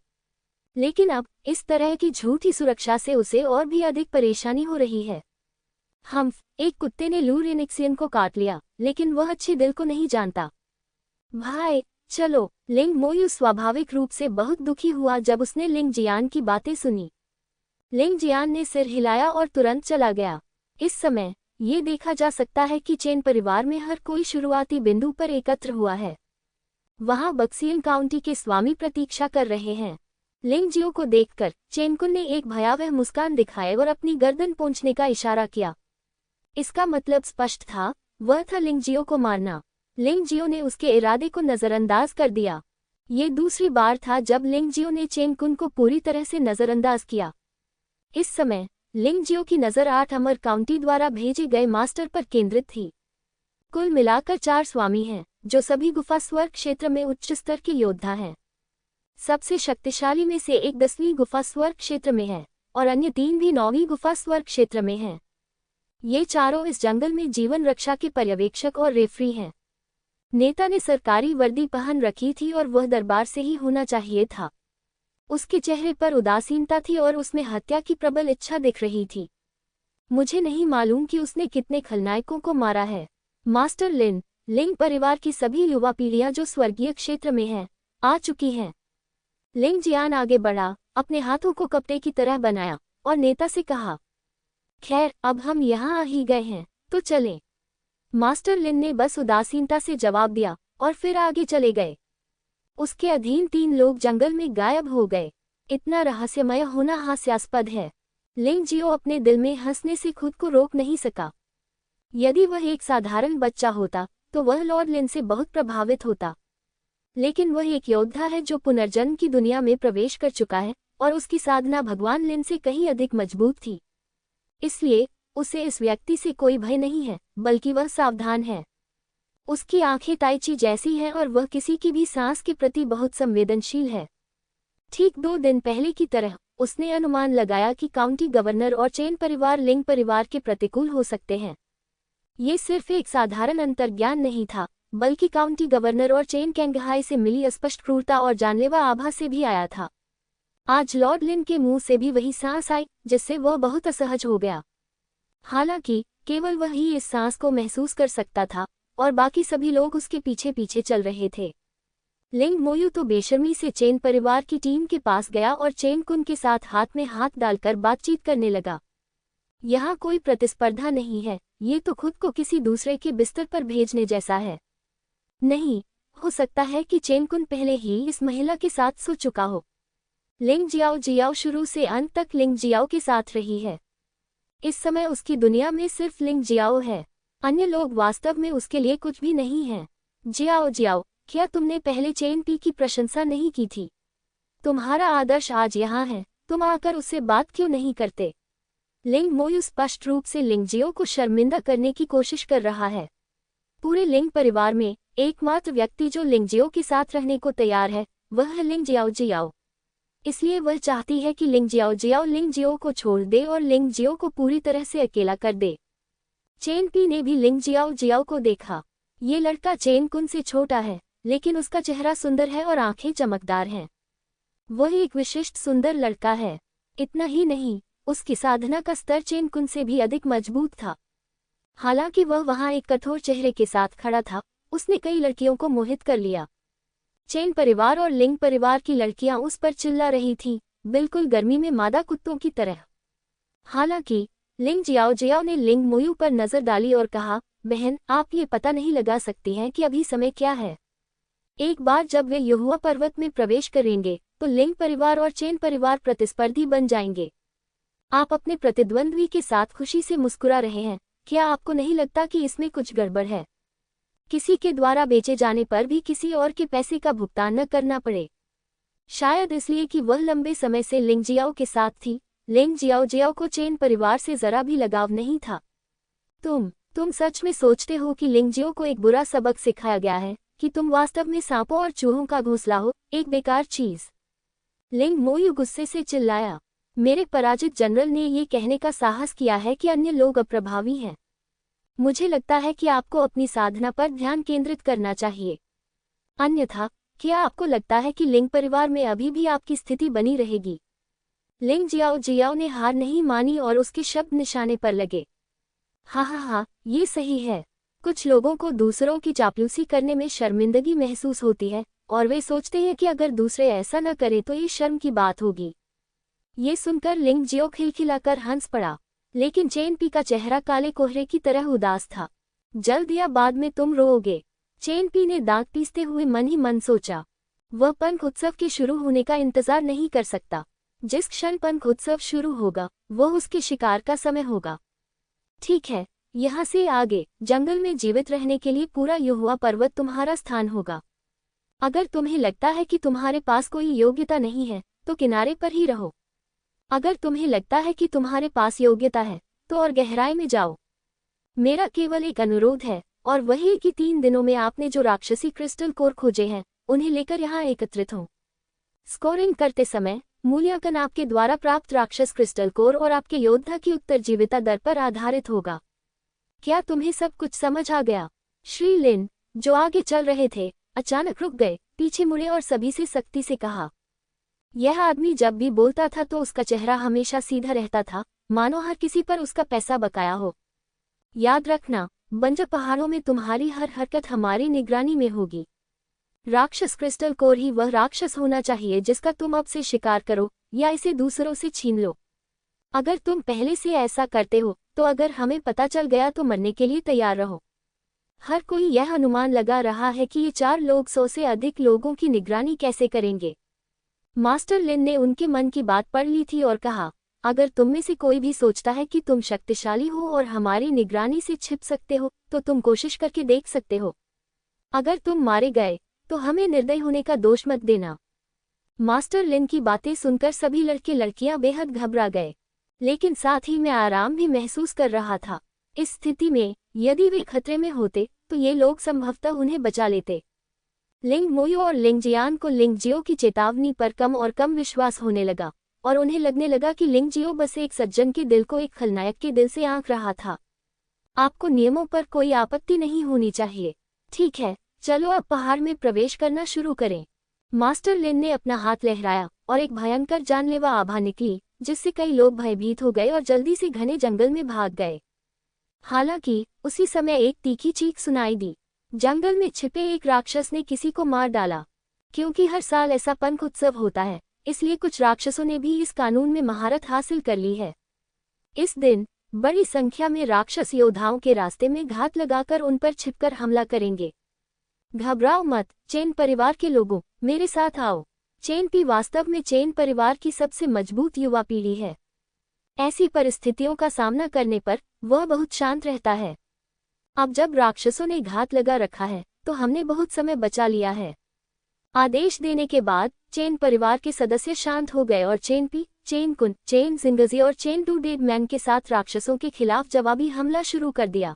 लेकिन अब इस तरह की झूठी सुरक्षा से उसे और भी अधिक परेशानी हो रही है। एक कुत्ते ने लू रेनिक्सियन को काट लिया, लेकिन वह अच्छे दिल को नहीं जानता। भाई चलो। लिंग मोयू स्वाभाविक रूप से बहुत दुखी हुआ जब उसने लिंग जियान की बातें सुनी। लिंग जियान ने सिर हिलाया और तुरंत चला गया। इस समय ये देखा जा सकता है कि चेन परिवार में हर कोई शुरुआती बिंदु पर एकत्र हुआ है। वहां बक्सियन काउंटी के स्वामी प्रतीक्षा कर रहे हैं। लिंग जियो को देखकर चेनकुन ने एक भयावह मुस्कान दिखाए और अपनी गर्दन पोंछने का इशारा किया। इसका मतलब स्पष्ट था, वह था लिंग जियो को मारना। लिंग जियो ने उसके इरादे को नजरअंदाज कर दिया। ये दूसरी बार था जब लिंग जियो ने चेनकुन को पूरी तरह से नजरअंदाज किया। इस समय लिंग जियो की नज़र 8 अमर काउंटी द्वारा भेजे गए मास्टर पर केंद्रित थी। कुल मिलाकर 4 स्वामी हैं, जो सभी गुफा स्वर्ग क्षेत्र में उच्च स्तर के योद्धा हैं। सबसे शक्तिशाली में से एक 10वीं गुफा स्वर्ग क्षेत्र में है और अन्य 3 भी 9वीं गुफा स्वर्ग क्षेत्र में हैं। ये चारों इस जंगल में जीवन रक्षा के पर्यवेक्षक और रेफरी हैं। नेता ने सरकारी वर्दी पहन रखी थी और वह दरबार से ही होना चाहिए था। उसके चेहरे पर उदासीनता थी और उसमें हत्या की प्रबल इच्छा दिख रही थी। मुझे नहीं मालूम कि उसने कितने खलनायकों को मारा है। मास्टर लिन, लिंग परिवार की सभी युवा पीढ़ियां जो स्वर्गीय क्षेत्र में हैं, आ चुकी हैं। लिंग जियान आगे बढ़ा, अपने हाथों को कपड़े की तरह बनाया और नेता से कहा, खैर अब हम यहाँ आ ही गए हैं तो चलें। मास्टर लिन ने बस उदासीनता से जवाब दिया और फिर आगे चले गए। उसके अधीन 3 लोग जंगल में गायब हो गए। इतना रहस्यमय होना हास्यास्पद है। लिंग जियो अपने दिल में हंसने से खुद को रोक नहीं सका। यदि वह एक साधारण बच्चा होता तो वह लॉर्ड लिन से बहुत प्रभावित होता, लेकिन वह एक योद्धा है जो पुनर्जन्म की दुनिया में प्रवेश कर चुका है और उसकी साधना भगवान लिन से कहीं अधिक मजबूत थी। इसलिए उसे इस व्यक्ति से कोई भय नहीं है, बल्कि वह सावधान है। उसकी आंखें ताइची जैसी हैं और वह किसी की भी सांस के प्रति बहुत संवेदनशील है। ठीक 2 दिन पहले की तरह उसने अनुमान लगाया कि काउंटी गवर्नर और चेन परिवार लिंग परिवार के प्रतिकूल हो सकते हैं। ये सिर्फ एक साधारण अंतर्ज्ञान नहीं था, बल्कि काउंटी गवर्नर और चेन कैंगहाई से मिली अस्पष्ट क्रूरता और जानलेवा आभा से भी आया था। आज लॉर्ड लिन के मुंह से भी वही सांस आई, जिससे वह बहुत असहज हो गया। हालांकि केवल वह ही इस सांस को महसूस कर सकता था और बाकी सभी लोग उसके पीछे पीछे चल रहे थे। लिंग मोयू तो बेशर्मी से चेन परिवार की टीम के पास गया और चेन कुन के साथ हाथ में हाथ डालकर बातचीत करने लगा। यहाँ कोई प्रतिस्पर्धा नहीं है, ये तो खुद को किसी दूसरे के बिस्तर पर भेजने जैसा है। नहीं हो सकता है कि चेन कुन पहले ही इस महिला के साथ सो चुका हो। लिंग जियाओ शुरू से अंत तक लिंग जियाओ के साथ रही है। इस समय उसकी दुनिया में सिर्फ लिंग जियाओ है, अन्य लोग वास्तव में उसके लिए कुछ भी नहीं हैं। जियाओ, क्या तुमने पहले चेन पी की प्रशंसा नहीं की थी? तुम्हारा आदर्श आज यहाँ है, तुम आकर उससे बात क्यों नहीं करते? लिंग मोयू स्पष्ट रूप से लिंग जियो को शर्मिंदा करने की कोशिश कर रहा है। पूरे लिंग परिवार में एकमात्र व्यक्ति जो लिंग जियो के साथ रहने को तैयार है वह है लिंग जियाओ। इसलिए वह चाहती है कि लिंग जियाओ लिंग जियो को छोड़ दे और लिंग जियो को पूरी तरह से अकेला कर दे। चेन पी ने भी लिंग जियाओ को देखा। ये लड़का चेन कुन से छोटा है, लेकिन उसका चेहरा सुंदर है और आंखें चमकदार हैं। वह एक विशिष्ट सुंदर लड़का है। इतना ही नहीं, उसकी साधना का स्तर चेन कुन से भी अधिक मजबूत था। हालांकि वह वहां एक कठोर चेहरे के साथ खड़ा था, उसने कई लड़कियों को मोहित कर लिया। चेन परिवार और लिंग परिवार की लड़कियां उस पर चिल्ला रही थीं, बिल्कुल गर्मी में मादा कुत्तों की तरह। हालांकि लिंग जियाओ ने लिंग मोयू पर नजर डाली और कहा, बहन, आप ये पता नहीं लगा सकती हैं कि अभी समय क्या है। एक बार जब वे युहुआ पर्वत में प्रवेश करेंगे तो लिंग परिवार और चेन परिवार प्रतिस्पर्धी बन जाएंगे। आप अपने प्रतिद्वंद्वी के साथ खुशी से मुस्कुरा रहे हैं, क्या आपको नहीं लगता कि इसमें कुछ गड़बड़ है? किसी के द्वारा बेचे जाने पर भी किसी और के पैसे का भुगतान न करना पड़े। शायद इसलिए कि वह लंबे समय से लिंग जियाओ के साथ थी। लिंग जियाओ को चेन परिवार से जरा भी लगाव नहीं था। तुम सच में सोचते हो कि लिंग जियो को एक बुरा सबक सिखाया गया है, कि तुम वास्तव में सांपों और चूहों का घोंसला हो, एक बेकार चीज? लिंग मोयू गुस्से से चिल्लाया। मेरे पराजित जनरल ने ये कहने का साहस किया है कि अन्य लोग अप्रभावी हैं। मुझे लगता है कि आपको अपनी साधना पर ध्यान केंद्रित करना चाहिए। अन्यथा क्या आपको लगता है कि लिंग परिवार में अभी भी आपकी स्थिति बनी रहेगी? लिंग जियाओ ने हार नहीं मानी और उसके शब्द निशाने पर लगे। हाँ, ये सही है। कुछ लोगों को दूसरों की चापलूसी करने में शर्मिंदगी महसूस होती है और वे सोचते हैं कि अगर दूसरे ऐसा न करें तो ये शर्म की बात होगी। ये सुनकर लिंग जियो खिलखिलाकर हंस पड़ा, लेकिन चेन पी का चेहरा काले कोहरे की तरह उदास था। जल्द या बाद में तुम रोओगे, चेन पी ने दांत पीसते हुए मन ही मन सोचा। वह पंख उत्सव के शुरू होने का इंतजार नहीं कर सकता। जिस क्षण पंख उत्सव शुरू होगा वह उसके शिकार का समय होगा। ठीक है, यहाँ से आगे जंगल में जीवित रहने के लिए पूरा युहुआ पर्वत तुम्हारा स्थान होगा। अगर तुम्हें लगता है कि तुम्हारे पास कोई योग्यता नहीं है तो किनारे पर ही रहो। अगर तुम्हें लगता है कि तुम्हारे पास योग्यता है तो और गहराई में जाओ। मेरा केवल एक अनुरोध है, और वही कि 3 दिनों में आपने जो राक्षसी क्रिस्टल कोर खोजे हैं उन्हें लेकर यहाँ एकत्रित हों। स्कोरिंग करते समय मूल्यांकन आपके द्वारा प्राप्त राक्षस क्रिस्टल कोर और आपके योद्धा की उत्तरजीविता दर पर आधारित होगा। क्या तुम्हें सब कुछ समझ आ गया? श्री लिन, जो आगे चल रहे थे, अचानक रुक गए, पीछे मुड़े और सभी से सख्ती से कहा। यह आदमी जब भी बोलता था तो उसका चेहरा हमेशा सीधा रहता था, मानो हर किसी पर उसका पैसा बकाया हो। याद रखना, बंजर पहाड़ों में तुम्हारी हर हरकत हमारी निगरानी में होगी। राक्षस क्रिस्टल कोर ही वह राक्षस होना चाहिए जिसका तुम अब से शिकार करो या इसे दूसरों से छीन लो। अगर तुम पहले से ऐसा करते हो तो अगर हमें पता चल गया तो मरने के लिए तैयार रहो। हर कोई यह अनुमान लगा रहा है कि ये 4 लोग 100 से अधिक लोगों की निगरानी कैसे करेंगे। मास्टर लिन ने उनके मन की बात पढ़ ली थी और कहा, अगर तुम में से कोई भी सोचता है कि तुम शक्तिशाली हो और हमारी निगरानी से छिप सकते हो तो तुम कोशिश करके देख सकते हो। अगर तुम मारे गए तो हमें निर्दय होने का दोष मत देना। मास्टर लिन की बातें सुनकर सभी लड़के लड़कियां बेहद घबरा गए, लेकिन साथ ही में आराम भी महसूस कर रहा था। इस स्थिति में यदि वे खतरे में होते तो ये लोग संभवतः उन्हें बचा लेते। लिंग मोयू और लिंग जियान को लिंग जियो की चेतावनी पर कम और कम विश्वास होने लगा और उन्हें लगने लगा कि लिंग जियो बस एक सज्जन के दिल को एक खलनायक के दिल से आंक रहा था। आपको नियमों पर कोई आपत्ति नहीं होनी चाहिए। ठीक है, चलो अब पहाड़ में प्रवेश करना शुरू करें। मास्टर लिन ने अपना हाथ लहराया और एक भयंकर जानलेवा आभा निकली, जिससे कई लोग भयभीत हो गए और जल्दी से घने जंगल में भाग गए। हालांकि उसी समय एक तीखी चीख सुनाई दी। जंगल में छिपे एक राक्षस ने किसी को मार डाला। क्योंकि हर साल ऐसा पंख उत्सव होता है, इसलिए कुछ राक्षसों ने भी इस कानून में महारत हासिल कर ली है। इस दिन बड़ी संख्या में राक्षस योद्धाओं के रास्ते में घात लगाकर उन पर छिपकर हमला करेंगे। घबराओ मत चेन परिवार के लोगों, मेरे साथ आओ। चेन पी वास्तव में चेन परिवार की सबसे मजबूत युवा पीढ़ी है। ऐसी परिस्थितियों का सामना करने पर वह बहुत शांत रहता है। अब जब राक्षसों ने घात लगा रखा है तो हमने बहुत समय बचा लिया है। आदेश देने के बाद चेन परिवार के सदस्य शांत हो गए और chain P, chain Kun, chain जिंगजी और चेन टू डेड मैन के साथ राक्षसों के खिलाफ जवाबी हमला शुरू कर दिया।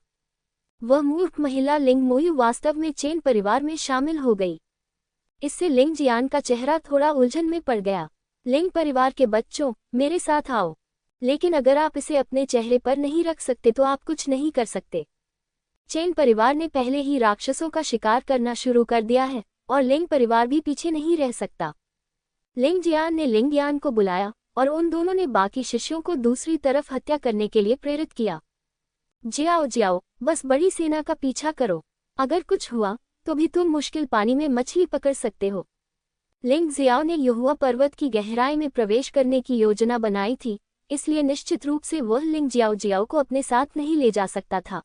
वह मूर्ख महिला लिंग मोयू वास्तव में चेन परिवार में शामिल हो गई। इससे लिंग जियान का चेहरा थोड़ा उलझन में पड़ गया। लिंग परिवार के बच्चों, मेरे साथ आओ। लेकिन अगर आप इसे अपने चेहरे पर नहीं रख सकते तो आप कुछ नहीं कर सकते। चेन परिवार ने पहले ही राक्षसों का शिकार करना शुरू कर दिया है और लिंग परिवार भी पीछे नहीं रह सकता। लिंग जियान ने लिंग यान को बुलाया और उन दोनों ने बाकी शिष्यों को दूसरी तरफ हत्या करने के लिए प्रेरित किया। जियाओ जियाओ, बस बड़ी सेना का पीछा करो। अगर कुछ हुआ तो भी तुम मुश्किल पानी में मछली पकड़ सकते हो। लिंग जियाओ ने युहुआ पर्वत की गहराई में प्रवेश करने की योजना बनाई थी, इसलिए निश्चित रूप से वह लिंग जियाओ जियाओ को अपने साथ नहीं ले जा सकता था।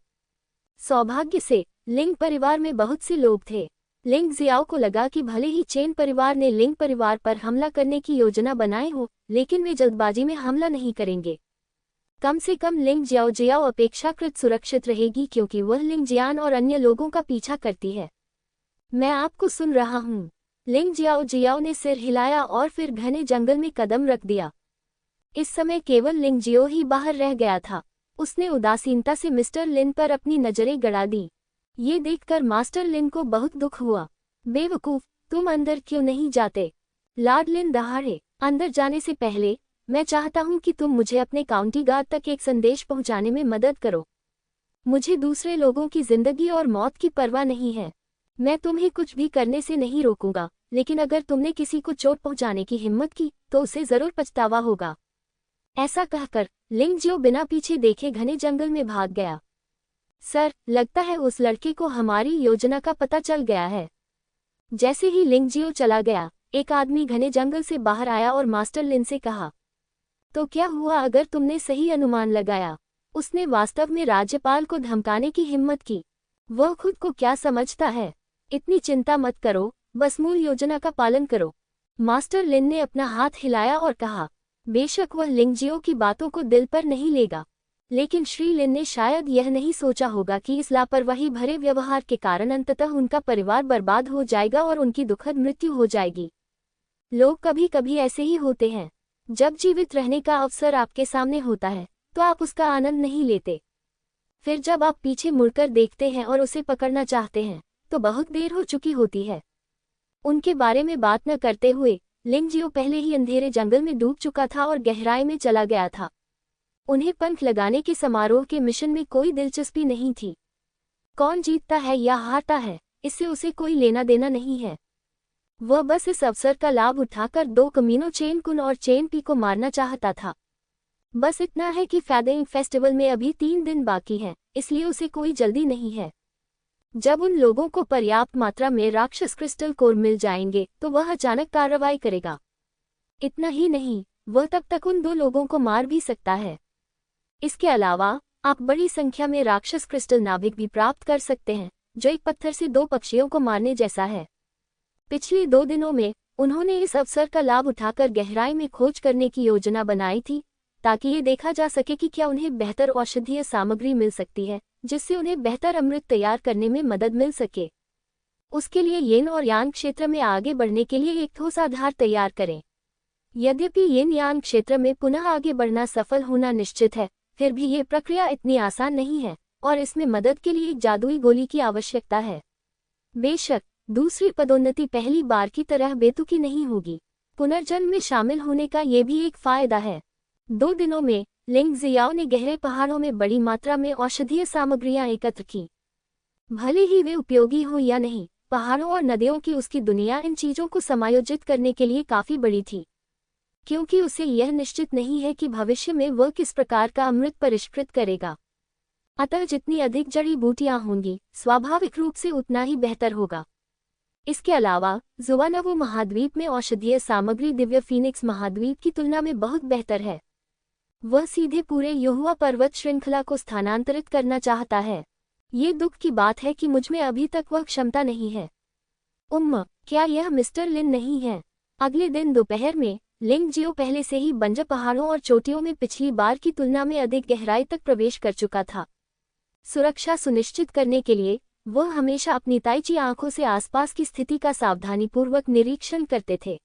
सौभाग्य से लिंग परिवार में बहुत से लोग थे। लिंग जियाओ को लगा कि भले ही चेन परिवार ने लिंग परिवार पर हमला करने की योजना बनाई हो, लेकिन वे जल्दबाजी में हमला नहीं करेंगे। कम से कम लिंग जियाओ जियाओ अपेक्षाकृत सुरक्षित रहेगी क्योंकि वह लिंग जियान और अन्य लोगों का पीछा करती है। मैं आपको सुन रहा हूँ। लिंग जियाओ जियाओ ने सिर हिलाया और फिर घने जंगल में कदम रख दिया। इस समय केवल लिंग जियो ही बाहर रह गया था। उसने उदासीनता से मिस्टर लिन पर अपनी नजरें गड़ा दी। ये देखकर मास्टर लिन को बहुत दुख हुआ। बेवकूफ, तुम अंदर क्यों नहीं जाते? लॉर्ड लिन दहाड़े। अंदर जाने से पहले मैं चाहता हूं कि तुम मुझे अपने काउंटी गार्ड तक एक संदेश पहुंचाने में मदद करो। मुझे दूसरे लोगों की जिंदगी और मौत की परवाह नहीं है। मैं तुम्हें कुछ भी करने से नहीं रोकूंगा, लेकिन अगर तुमने किसी को चोट पहुंचाने की हिम्मत की तो उसे जरूर पछतावा होगा। ऐसा कहकर लिंग जियो बिना पीछे देखे घने जंगल में भाग गया। सर, लगता है उस लड़के को हमारी योजना का पता चल गया है। जैसे ही लिंग जियो चला गया, एक आदमी घने जंगल से बाहर आया और मास्टर लिन से कहा, तो क्या हुआ अगर तुमने सही अनुमान लगाया? उसने वास्तव में राज्यपाल को धमकाने की हिम्मत की। वह खुद को क्या समझता है? इतनी चिंता मत करो, बस मूल योजना का पालन करो। मास्टर लिन ने अपना हाथ हिलाया और कहा, बेशक वह लिंग जियो की बातों को दिल पर नहीं लेगा, लेकिन श्री लिन ने शायद यह नहीं सोचा होगा कि इस लापरवाही भरे व्यवहार के कारण अंततः उनका परिवार बर्बाद हो जाएगा और उनकी दुखद मृत्यु हो जाएगी। लोग कभी कभी ऐसे ही होते हैं। जब जीवित रहने का अवसर आपके सामने होता है तो आप उसका आनंद नहीं लेते। फिर जब आप पीछे मुड़कर देखते हैं और उसे पकड़ना चाहते हैं तो बहुत देर हो चुकी होती है। उनके बारे में बात न करते हुए लिंग जियो पहले ही अंधेरे जंगल में डूब चुका था और गहराई में चला गया था। उन्हें पंख लगाने के समारोह के मिशन में कोई दिलचस्पी नहीं थी। कौन जीतता है या हारता है, इससे उसे कोई लेना देना नहीं है। वह बस इस अवसर का लाभ उठाकर दो कमीनों चेन कुन और चेन पी को मारना चाहता था। बस इतना है कि फैदिंग फेस्टिवल में अभी 3 दिन बाकी हैं, इसलिए उसे कोई जल्दी नहीं है। जब उन लोगों को पर्याप्त मात्रा में राक्षस क्रिस्टल कोर मिल जाएंगे तो वह अचानक कार्रवाई करेगा। इतना ही नहीं, वह तब तक उन 2 लोगों को मार भी सकता है। इसके अलावा आप बड़ी संख्या में राक्षस क्रिस्टल नाभिक भी प्राप्त कर सकते हैं, जो एक पत्थर से 2 पक्षियों को मारने जैसा है। पिछले 2 दिनों में उन्होंने इस अवसर का लाभ उठाकर गहराई में खोज करने की योजना बनाई थी, ताकि ये देखा जा सके कि क्या उन्हें बेहतर औषधीय सामग्री मिल सकती है, जिससे उन्हें बेहतर अमृत तैयार करने में मदद मिल सके। उसके लिए येन और यान क्षेत्र में आगे बढ़ने के लिए एक ठोस आधार तैयार करें। यद्यपि येन यान क्षेत्र में पुनः आगे बढ़ना सफल होना निश्चित है, फिर भी ये प्रक्रिया इतनी आसान नहीं है और इसमें मदद के लिए एक जादुई गोली की आवश्यकता है। बेशक दूसरी पदोन्नति पहली बार की तरह बेतुकी नहीं होगी। पुनर्जन्म में शामिल होने का ये भी एक फायदा है। 2 दिनों में लिंग जियाओ ने गहरे पहाड़ों में बड़ी मात्रा में औषधीय सामग्रियां एकत्र की। भले ही वे उपयोगी हों या नहीं, पहाड़ों और नदियों की उसकी दुनिया इन चीजों को समायोजित करने के लिए काफी बड़ी थी, क्योंकि उसे यह निश्चित नहीं है कि भविष्य में वह किस प्रकार का अमृत परिष्कृत करेगा। अतः जितनी अधिक जड़ी बूटियां होंगी, स्वाभाविक रूप से उतना ही बेहतर होगा। इसके अलावा जुवानवो महाद्वीप में औषधीय सामग्री दिव्य फीनिक्स महाद्वीप की तुलना में बहुत बेहतर है। वह सीधे पूरे यहुआ पर्वत श्रृंखला को स्थानांतरित करना चाहता है। ये दुख की बात है कि मुझमें अभी तक वह क्षमता नहीं है। क्या यह मिस्टर लिन नहीं है? अगले दिन दोपहर में लिंग जियो पहले से ही बंजर पहाड़ों और चोटियों में पिछली बार की तुलना में अधिक गहराई तक प्रवेश कर चुका था। सुरक्षा सुनिश्चित करने के लिए वह हमेशा अपनी ताइची आंखों से आसपास की स्थिति का सावधानीपूर्वक निरीक्षण करते थे।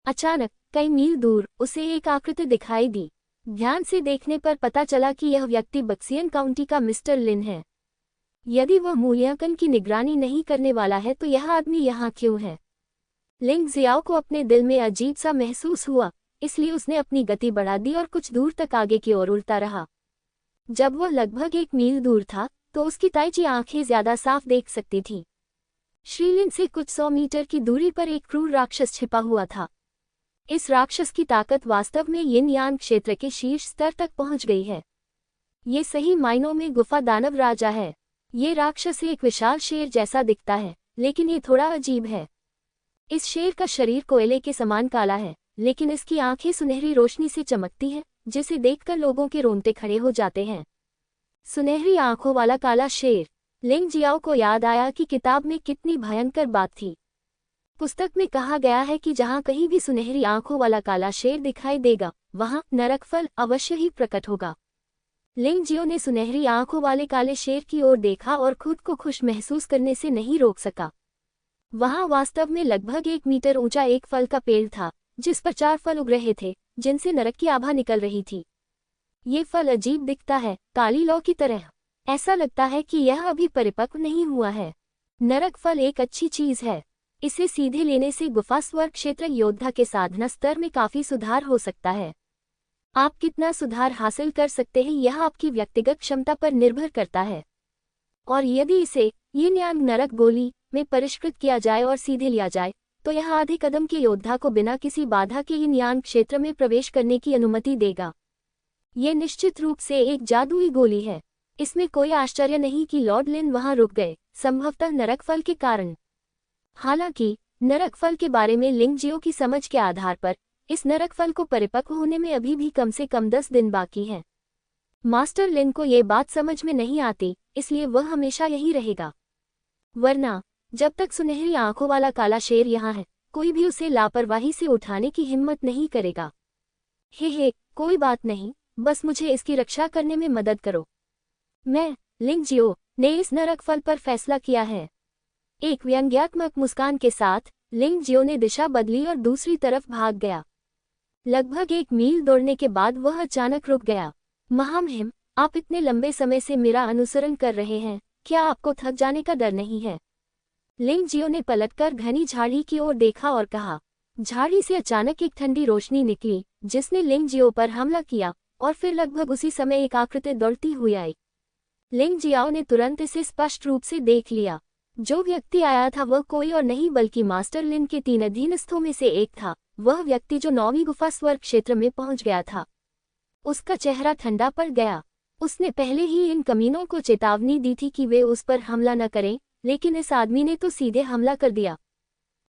अचानक कई मील दूर उसे एक आकृति दिखाई दी। ध्यान से देखने पर पता चला कि यह व्यक्ति बक्सियन काउंटी का मिस्टर लिन है। यदि वह मूल्यांकन की निगरानी नहीं करने वाला है तो यह आदमी यहाँ क्यों है? लिंग जियाओ को अपने दिल में अजीब सा महसूस हुआ, इसलिए उसने अपनी गति बढ़ा दी और कुछ दूर तक आगे की ओर उड़ता रहा। जब वह लगभग 1 मील दूर था तो उसकी ताइची आंखें ज्यादा साफ देख सकती थीं। श्रीलिन से कुछ 100 मीटर की दूरी पर एक क्रूर राक्षस छिपा हुआ था। इस राक्षस की ताकत वास्तव में यिन यान क्षेत्र के शीर्ष स्तर तक पहुंच गई है। ये सही मायनों में गुफा दानव राजा है। ये राक्षस एक विशाल शेर जैसा दिखता है, लेकिन ये थोड़ा अजीब है। इस शेर का शरीर कोयले के समान काला है, लेकिन इसकी आंखें सुनहरी रोशनी से चमकती हैं, जिसे देखकर लोगों के रोंगटे खड़े हो जाते हैं। सुनहरी आंखों वाला काला शेर। लिंग जियाओ को याद आया कि किताब में कितनी भयंकर बात थी। पुस्तक में कहा गया है कि जहां कहीं भी सुनहरी आंखों वाला काला शेर दिखाई देगा, वहां नरकफल अवश्य ही प्रकट होगा। लिंग जियो ने सुनहरी आंखों वाले काले शेर की ओर देखा और खुद को खुश महसूस करने से नहीं रोक सका। वहां वास्तव में लगभग 1 मीटर ऊंचा एक फल का पेड़ था, जिस पर 4 फल उग रहे थे, जिनसे नरक की आभा निकल रही थी। ये फल अजीब दिखता है, काली लौ की तरह। ऐसा लगता है कि यह अभी परिपक्व नहीं हुआ है। नरक फल एक अच्छी चीज है। इसे सीधे लेने से गुफा स्वर्ग क्षेत्र योद्धा के साधना स्तर में काफी सुधार हो सकता है। आप कितना सुधार हासिल कर सकते हैं यह आपकी व्यक्तिगत क्षमता पर निर्भर करता है। और यदि इसे यिन यांग नरक गोली में परिष्कृत किया जाए और सीधे लिया जाए, तो यह आधे कदम के योद्धा को बिना किसी बाधा के यिन यांग क्षेत्र में प्रवेश करने की अनुमति देगा। ये निश्चित रूप से एक जादुई गोली है। इसमें कोई आश्चर्य नहीं कि लॉर्ड लिन वहां रुक गए, संभवतः नरक फल के कारण। हालांकि नरक फल के बारे में लिंग जियो की समझ के आधार पर इस नरक फल को परिपक्व होने में अभी भी कम से कम 10 दिन बाकी हैं। मास्टर लिन को ये बात समझ में नहीं आती, इसलिए वह हमेशा यही रहेगा। वरना जब तक सुनहरी आंखों वाला काला शेर यहाँ है, कोई भी उसे लापरवाही से उठाने की हिम्मत नहीं करेगा। हे, कोई बात नहीं, बस मुझे इसकी रक्षा करने में मदद करो। मैं, लिंग जियो, ने इस नरक फल पर फैसला किया है। एक व्यंग्यात्मक मुस्कान के साथ लिंग जियो ने दिशा बदली और दूसरी तरफ भाग गया। लगभग 1 मील दौड़ने के बाद वह अचानक रुक गया। महामहिम, आप इतने लंबे समय से मेरा अनुसरण कर रहे हैं, क्या आपको थक जाने का डर नहीं है? लिंग जियो ने पलटकर घनी झाड़ी की ओर देखा और कहा। झाड़ी से अचानक एक ठंडी रोशनी निकली, जिसने लिंग जियो पर हमला किया, और फिर लगभग उसी समय एक आकृति दौड़ती हुई आई। लिंग जियाओ ने तुरंत इसे स्पष्ट रूप से देख लिया। जो व्यक्ति आया था वह कोई और नहीं बल्कि मास्टर लिन के 3 अधीनस्थों में से एक था, वह व्यक्ति जो 9वीं गुफा स्वर्ग क्षेत्र में पहुंच गया था। उसका चेहरा ठंडा पड़ गया। उसने पहले ही इन कमीनों को चेतावनी दी थी कि वे उस पर हमला न करें, लेकिन इस आदमी ने तो सीधे हमला कर दिया।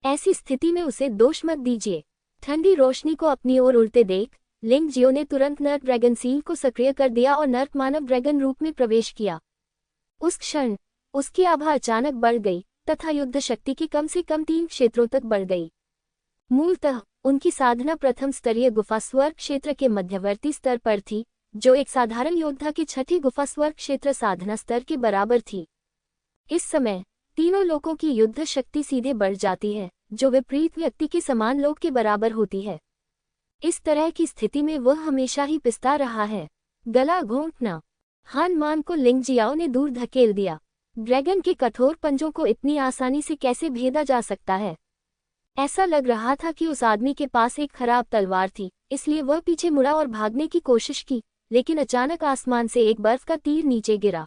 ऐसी स्थिति में उसे दोष मत दीजिए। ठंडी रोशनी को अपनी ओर उड़ते देख लिंग जियो ने तुरंत नर्क ड्रैगन सील को सक्रिय कर दिया और नर्क मानव ड्रैगन रूप में प्रवेश किया। उस क्षण उसकी आभा अचानक बढ़ गई तथा युद्ध शक्ति की कम से कम 3 क्षेत्रों तक बढ़ गई। मूलतः उनकी साधना प्रथम स्तरीय गुफा स्वर्ग क्षेत्र के मध्यवर्ती स्तर पर थी, जो एक साधारण योद्धा की 6ठी गुफा स्वर्ग क्षेत्र साधना स्तर के बराबर थी। इस समय तीनों लोगों की युद्ध शक्ति सीधे बढ़ जाती है, जो विपरीत व्यक्ति के समान लोग के बराबर होती है। इस तरह की स्थिति में वह हमेशा ही पिसता रहा है। गला घोंटना। हान मान को लिंग जियाओ ने दूर धकेल दिया। ड्रैगन के कठोर पंजों को इतनी आसानी से कैसे भेदा जा सकता है? ऐसा लग रहा था कि उस आदमी के पास एक खराब तलवार थी, इसलिए वह पीछे मुड़ा और भागने की कोशिश की, लेकिन अचानक आसमान से एक बर्फ का तीर नीचे गिरा।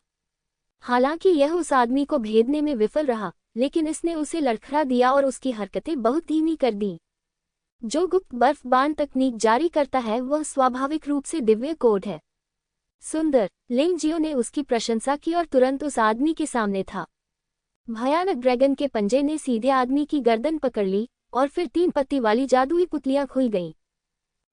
हालांकि यह उस आदमी को भेदने में विफल रहा, लेकिन इसने उसे लड़खड़ा दिया और उसकी हरकतें बहुत धीमी कर दी। जो गुप्त बर्फबान तकनीक जारी करता है वह स्वाभाविक रूप से दिव्य कोड है। सुंदर, लिंग जियो ने उसकी प्रशंसा की और तुरंत उस आदमी के सामने था। भयानक ड्रैगन के पंजे ने सीधे आदमी की गर्दन पकड़ ली और फिर 3 पत्ती वाली जादुई पुतलियां खुल गईं।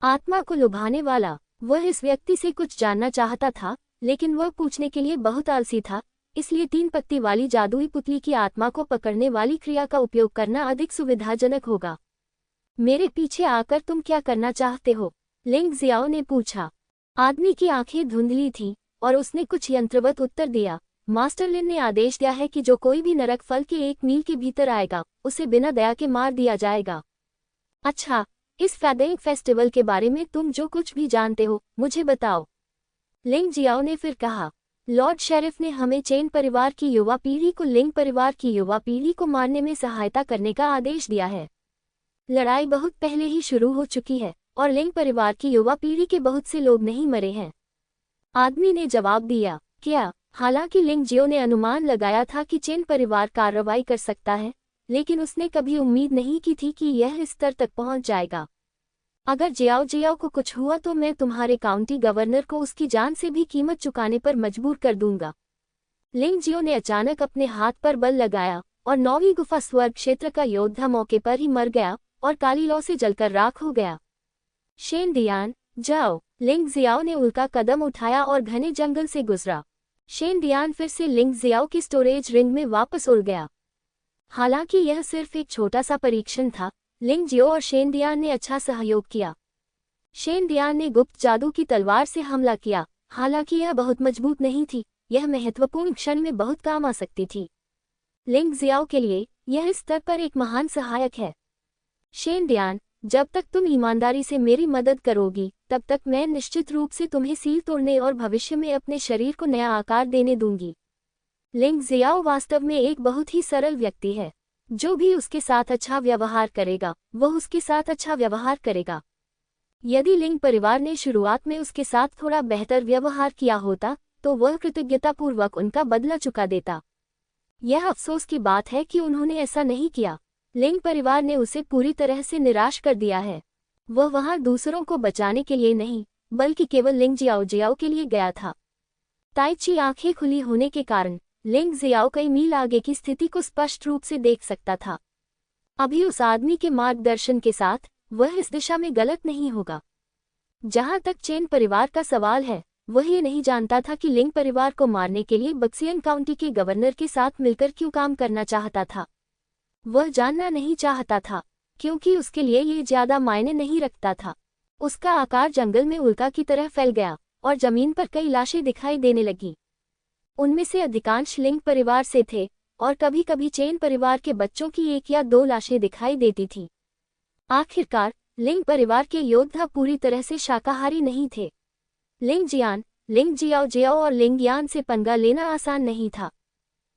आत्मा को लुभाने वाला, वह इस व्यक्ति से कुछ जानना चाहता था, लेकिन वह पूछने के लिए बहुत आलसी था, इसलिए 3 पत्ती वाली जादुई पुतली की आत्मा को पकड़ने वाली क्रिया का उपयोग करना अधिक सुविधाजनक होगा। मेरे पीछे आकर तुम क्या करना चाहते हो? लिंग जियाओ ने पूछा। आदमी की आंखें धुंधली थीं और उसने कुछ यंत्रवत उत्तर दिया, मास्टर लिन ने आदेश दिया है कि जो कोई भी नरक फल के 1 मील के भीतर आएगा, उसे बिना दया के मार दिया जाएगा। अच्छा, इस फैडेंग फेस्टिवल के बारे में तुम जो कुछ भी जानते हो, मुझे बताओ। लिंग जियाओ ने फिर कहा, लॉर्ड शेरिफ ने हमें चेन परिवार की युवा पीढ़ी को लिंग परिवार की युवा पीढ़ी को मारने में सहायता करने का आदेश दिया है। लड़ाई बहुत पहले ही शुरू हो चुकी है और लिंग परिवार की युवा पीढ़ी के बहुत से लोग नहीं मरे हैं। आदमी ने जवाब दिया, क्या? हालांकि लिंग जियो ने अनुमान लगाया था कि चेन परिवार कार्रवाई कर सकता है, लेकिन उसने कभी उम्मीद नहीं की थी कि यह इस स्तर तक पहुंच जाएगा। अगर जियाओ जियाओ को कुछ हुआ तो मैं तुम्हारे काउंटी गवर्नर को उसकी जान से भी कीमत चुकाने पर मजबूर कर दूंगा। लिंग जियो ने अचानक अपने हाथ पर बल लगाया और 9वीं गुफा स्वर्ग क्षेत्र का योद्धा मौके पर ही मर गया और काली लौ से जलकर राख हो गया। शेन डियान, जाओ। लिंग जियाओ ने उल्का कदम उठाया और घने जंगल से गुजरा। शेन डियान फिर से लिंग जियाओ की स्टोरेज रिंग में वापस उड़ गया। हालांकि यह सिर्फ एक छोटा सा परीक्षण था, लिंग जियो और शेन डियान ने अच्छा सहयोग किया। शेन डियान ने गुप्त जादू की तलवार से हमला किया, हालांकि यह बहुत मजबूत नहीं थी, यह महत्वपूर्ण क्षण में बहुत काम आ सकती थी। लिंग जियाओ के लिए यह इस स्तर पर एक महान सहायक है। शेन डियान, जब तक तुम ईमानदारी से मेरी मदद करोगी, तब तक मैं निश्चित रूप से तुम्हें सील तोड़ने और भविष्य में अपने शरीर को नया आकार देने दूंगी। लिंग जियाओ वास्तव में एक बहुत ही सरल व्यक्ति है। जो भी उसके साथ अच्छा व्यवहार करेगा, वह उसके साथ अच्छा व्यवहार करेगा। यदि लिंग परिवार ने शुरुआत में उसके साथ थोड़ा बेहतर व्यवहार किया होता, तो वह कृतज्ञतापूर्वक उनका बदला चुका देता। यह अफसोस की बात है कि उन्होंने ऐसा नहीं किया। लिंग परिवार ने उसे पूरी तरह से निराश कर दिया है। वह वहां दूसरों को बचाने के लिए नहीं, बल्कि केवल लिंग जियाओ जियाओ के लिए गया था। ताइची आंखें खुली होने के कारण लिंग जियाओ कई मील आगे की स्थिति को स्पष्ट रूप से देख सकता था। अभी उस आदमी के मार्गदर्शन के साथ वह इस दिशा में गलत नहीं होगा। जहां तक चेन परिवार का सवाल है, वह ये नहीं जानता था कि लिंग परिवार को मारने के लिए बक्सियन काउंटी के गवर्नर के साथ मिलकर क्यों काम करना चाहता था। वह जानना नहीं चाहता था, क्योंकि उसके लिए ये ज्यादा मायने नहीं रखता था। उसका आकार जंगल में उल्का की तरह फैल गया और जमीन पर कई लाशें दिखाई देने लगीं। उनमें से अधिकांश लिंग परिवार से थे और कभी कभी चेन परिवार के बच्चों की 1 या 2 लाशें दिखाई देती थीं। आखिरकार लिंग परिवार के योद्धा पूरी तरह से शाकाहारी नहीं थे। लिंग जियान, लिंग जियाओ जियाओ और लिंग यान से पंगा लेना आसान नहीं था।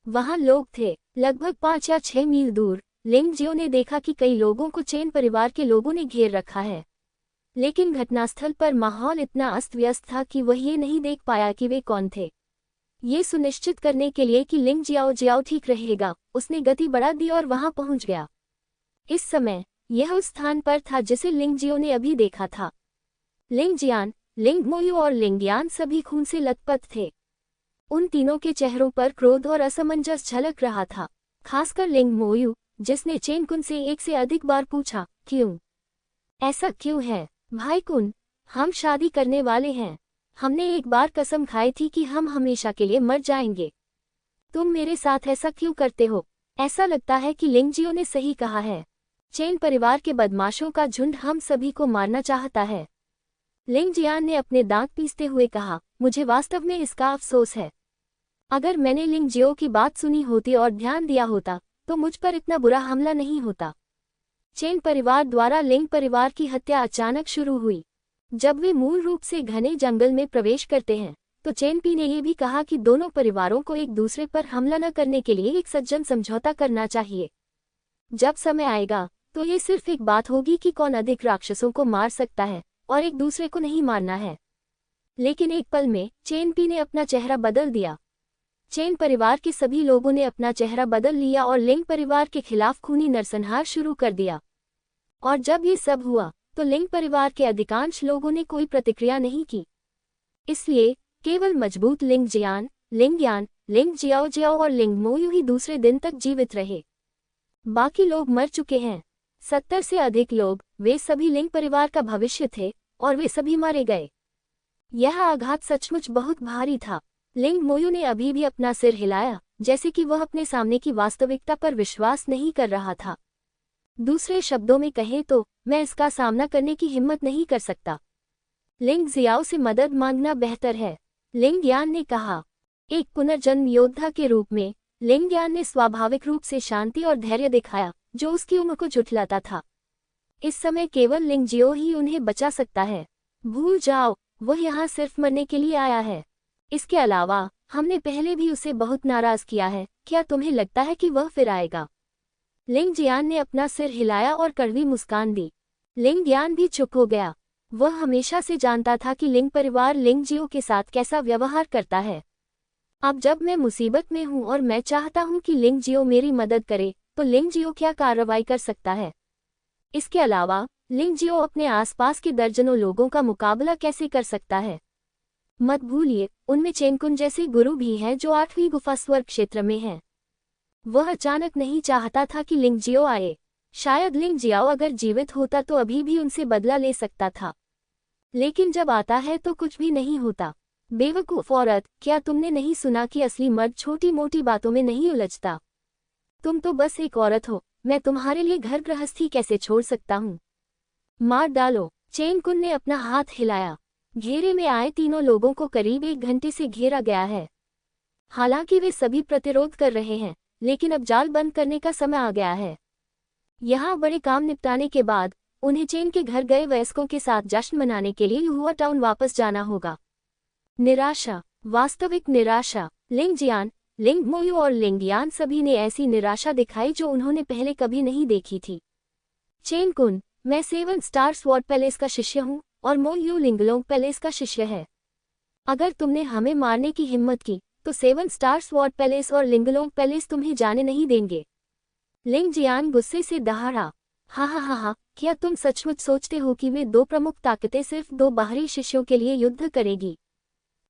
वहां लोग थे। लगभग 5 या 6 मील दूर लिंग जियो ने देखा कि कई लोगों को चेन परिवार के लोगों ने घेर रखा है, लेकिन घटनास्थल पर माहौल इतना अस्त व्यस्त था कि वह ये नहीं देख पाया कि वे कौन थे। ये सुनिश्चित करने के लिए कि लिंग जियाओ जियाओ ठीक रहेगा, उसने गति बढ़ा दी और वहां पहुंच गया। इस समय यह उस स्थान पर था जिसे लिंग जियो ने अभी देखा था। लिंग जियान, लिंग मोयू और लिंग यान सभी खून से लथपथ थे। उन तीनों के चेहरों पर क्रोध और असमंजस झलक रहा था, खासकर लिंग मोयू, जिसने चेन कुन से 1 से अधिक बार पूछा, क्यों? ऐसा क्यों है भाई कुन? हम शादी करने वाले हैं। हमने एक बार कसम खाई थी कि हम हमेशा के लिए मर जाएंगे। तुम मेरे साथ ऐसा क्यों करते हो? ऐसा लगता है कि लिंग जियो ने सही कहा है। चेन परिवार के बदमाशों का झुंड हम सभी को मारना चाहता है। लिंग जियान ने अपने दांत पीसते हुए कहा, मुझे वास्तव में इसका अफसोस है। अगर मैंने लिंग जियो की बात सुनी होती और ध्यान दिया होता, तो मुझ पर इतना बुरा हमला नहीं होता। चेन परिवार द्वारा लिंग परिवार की हत्या अचानक शुरू हुई। जब वे मूल रूप से घने जंगल में प्रवेश करते हैं, तो चेनपी ने यह भी कहा कि दोनों परिवारों को एक दूसरे पर हमला न करने के लिए एक सज्जन समझौता करना चाहिए। जब समय आएगा, तो ये सिर्फ एक बात होगी कि कौन अधिक राक्षसों को मार सकता है और एक दूसरे को नहीं मारना है। लेकिन एक पल में चेनपी ने अपना चेहरा बदल दिया। चेन परिवार के सभी लोगों ने अपना चेहरा बदल लिया और लिंग परिवार के खिलाफ खूनी नरसंहार शुरू कर दिया। और जब ये सब हुआ तो लिंग परिवार के अधिकांश लोगों ने कोई प्रतिक्रिया नहीं की। इसलिए केवल मजबूत लिंग जियान, लिंग यान, लिंग जियाओ जियाओ और लिंग मोयू ही दूसरे दिन तक जीवित रहे। बाकी लोग मर चुके हैं। 70 से अधिक लोग, वे सभी लिंग परिवार का भविष्य थे और वे सभी मारे गए। यह आघात सचमुच बहुत भारी था। लिंग मोयू ने अभी भी अपना सिर हिलाया, जैसे कि वह अपने सामने की वास्तविकता पर विश्वास नहीं कर रहा था। दूसरे शब्दों में कहें तो मैं इसका सामना करने की हिम्मत नहीं कर सकता। लिंग जियाओ से मदद मांगना बेहतर है, लिंग यान ने कहा। एक पुनर्जन्म योद्धा के रूप में लिंग यान ने स्वाभाविक रूप से शांति और धैर्य दिखाया, जो उसकी उम्र को झुठलाता था। इस समय केवल लिंग जियो ही उन्हें बचा सकता है। भूल जाओ, वह यहाँ सिर्फ मरने के लिए आया है। इसके अलावा हमने पहले भी उसे बहुत नाराज किया है। क्या तुम्हें लगता है कि वह फिर आएगा? लिंग जियान ने अपना सिर हिलाया और कड़वी मुस्कान दी। लिंग यान भी चुप हो गया। वह हमेशा से जानता था कि लिंग परिवार लिंग जियो के साथ कैसा व्यवहार करता है। अब जब मैं मुसीबत में हूं और मैं चाहता हूं कि लिंग जियो मेरी मदद करे, तो लिंग जियो क्या कार्रवाई कर सकता है? इसके अलावा लिंग जियो अपने आसपास के दर्जनों लोगों का मुकाबला कैसे कर सकता है? मत भूलिए, उनमें चेनकुन जैसे गुरु भी हैं जो 8वीं गुफा स्वर्ग क्षेत्र में हैं। वह अचानक नहीं चाहता था कि लिंग जियो आए। शायद लिंग जियाओ अगर जीवित होता तो अभी भी उनसे बदला ले सकता था, लेकिन जब आता है तो कुछ भी नहीं होता। बेवकूफ औरत, क्या तुमने नहीं सुना कि असली मर्द छोटी मोटी बातों में नहीं उलझता? तुम तो बस एक औरत हो। मैं तुम्हारे लिए घर गृहस्थी कैसे छोड़ सकता हूँ? मार डालो। चेनकुन ने अपना हाथ हिलाया। घेरे में आए तीनों लोगों को करीब 1 घंटे से घेरा गया है। हालांकि वे सभी प्रतिरोध कर रहे हैं, लेकिन अब जाल बंद करने का समय आ गया है। यहाँ बड़े काम निपटाने के बाद उन्हें चेन के घर गए वयस्कों के साथ जश्न मनाने के लिए युहुआ टाउन वापस जाना होगा। निराशा, वास्तविक निराशा। लिंग जियान, लिंग मोयू और लिंग यान सभी ने ऐसी निराशा दिखाई जो उन्होंने पहले कभी नहीं देखी थी। चेनकुन, मैं 7 स्टार स्वॉर्ड पैलेस का शिष्य हूँ और मोयू लिंगलोंग पैलेस का शिष्य है। अगर तुमने हमें मारने की हिम्मत की तो 7 स्टार स्वॉर्ड पैलेस और लिंगलोंग पैलेस तुम्हें जाने नहीं देंगे। लिंग जियान गुस्से से दहाड़ा। हा, क्या तुम सचमुच सोचते हो कि वे 2 प्रमुख ताकतें सिर्फ 2 बाहरी शिष्यों के लिए युद्ध करेगी?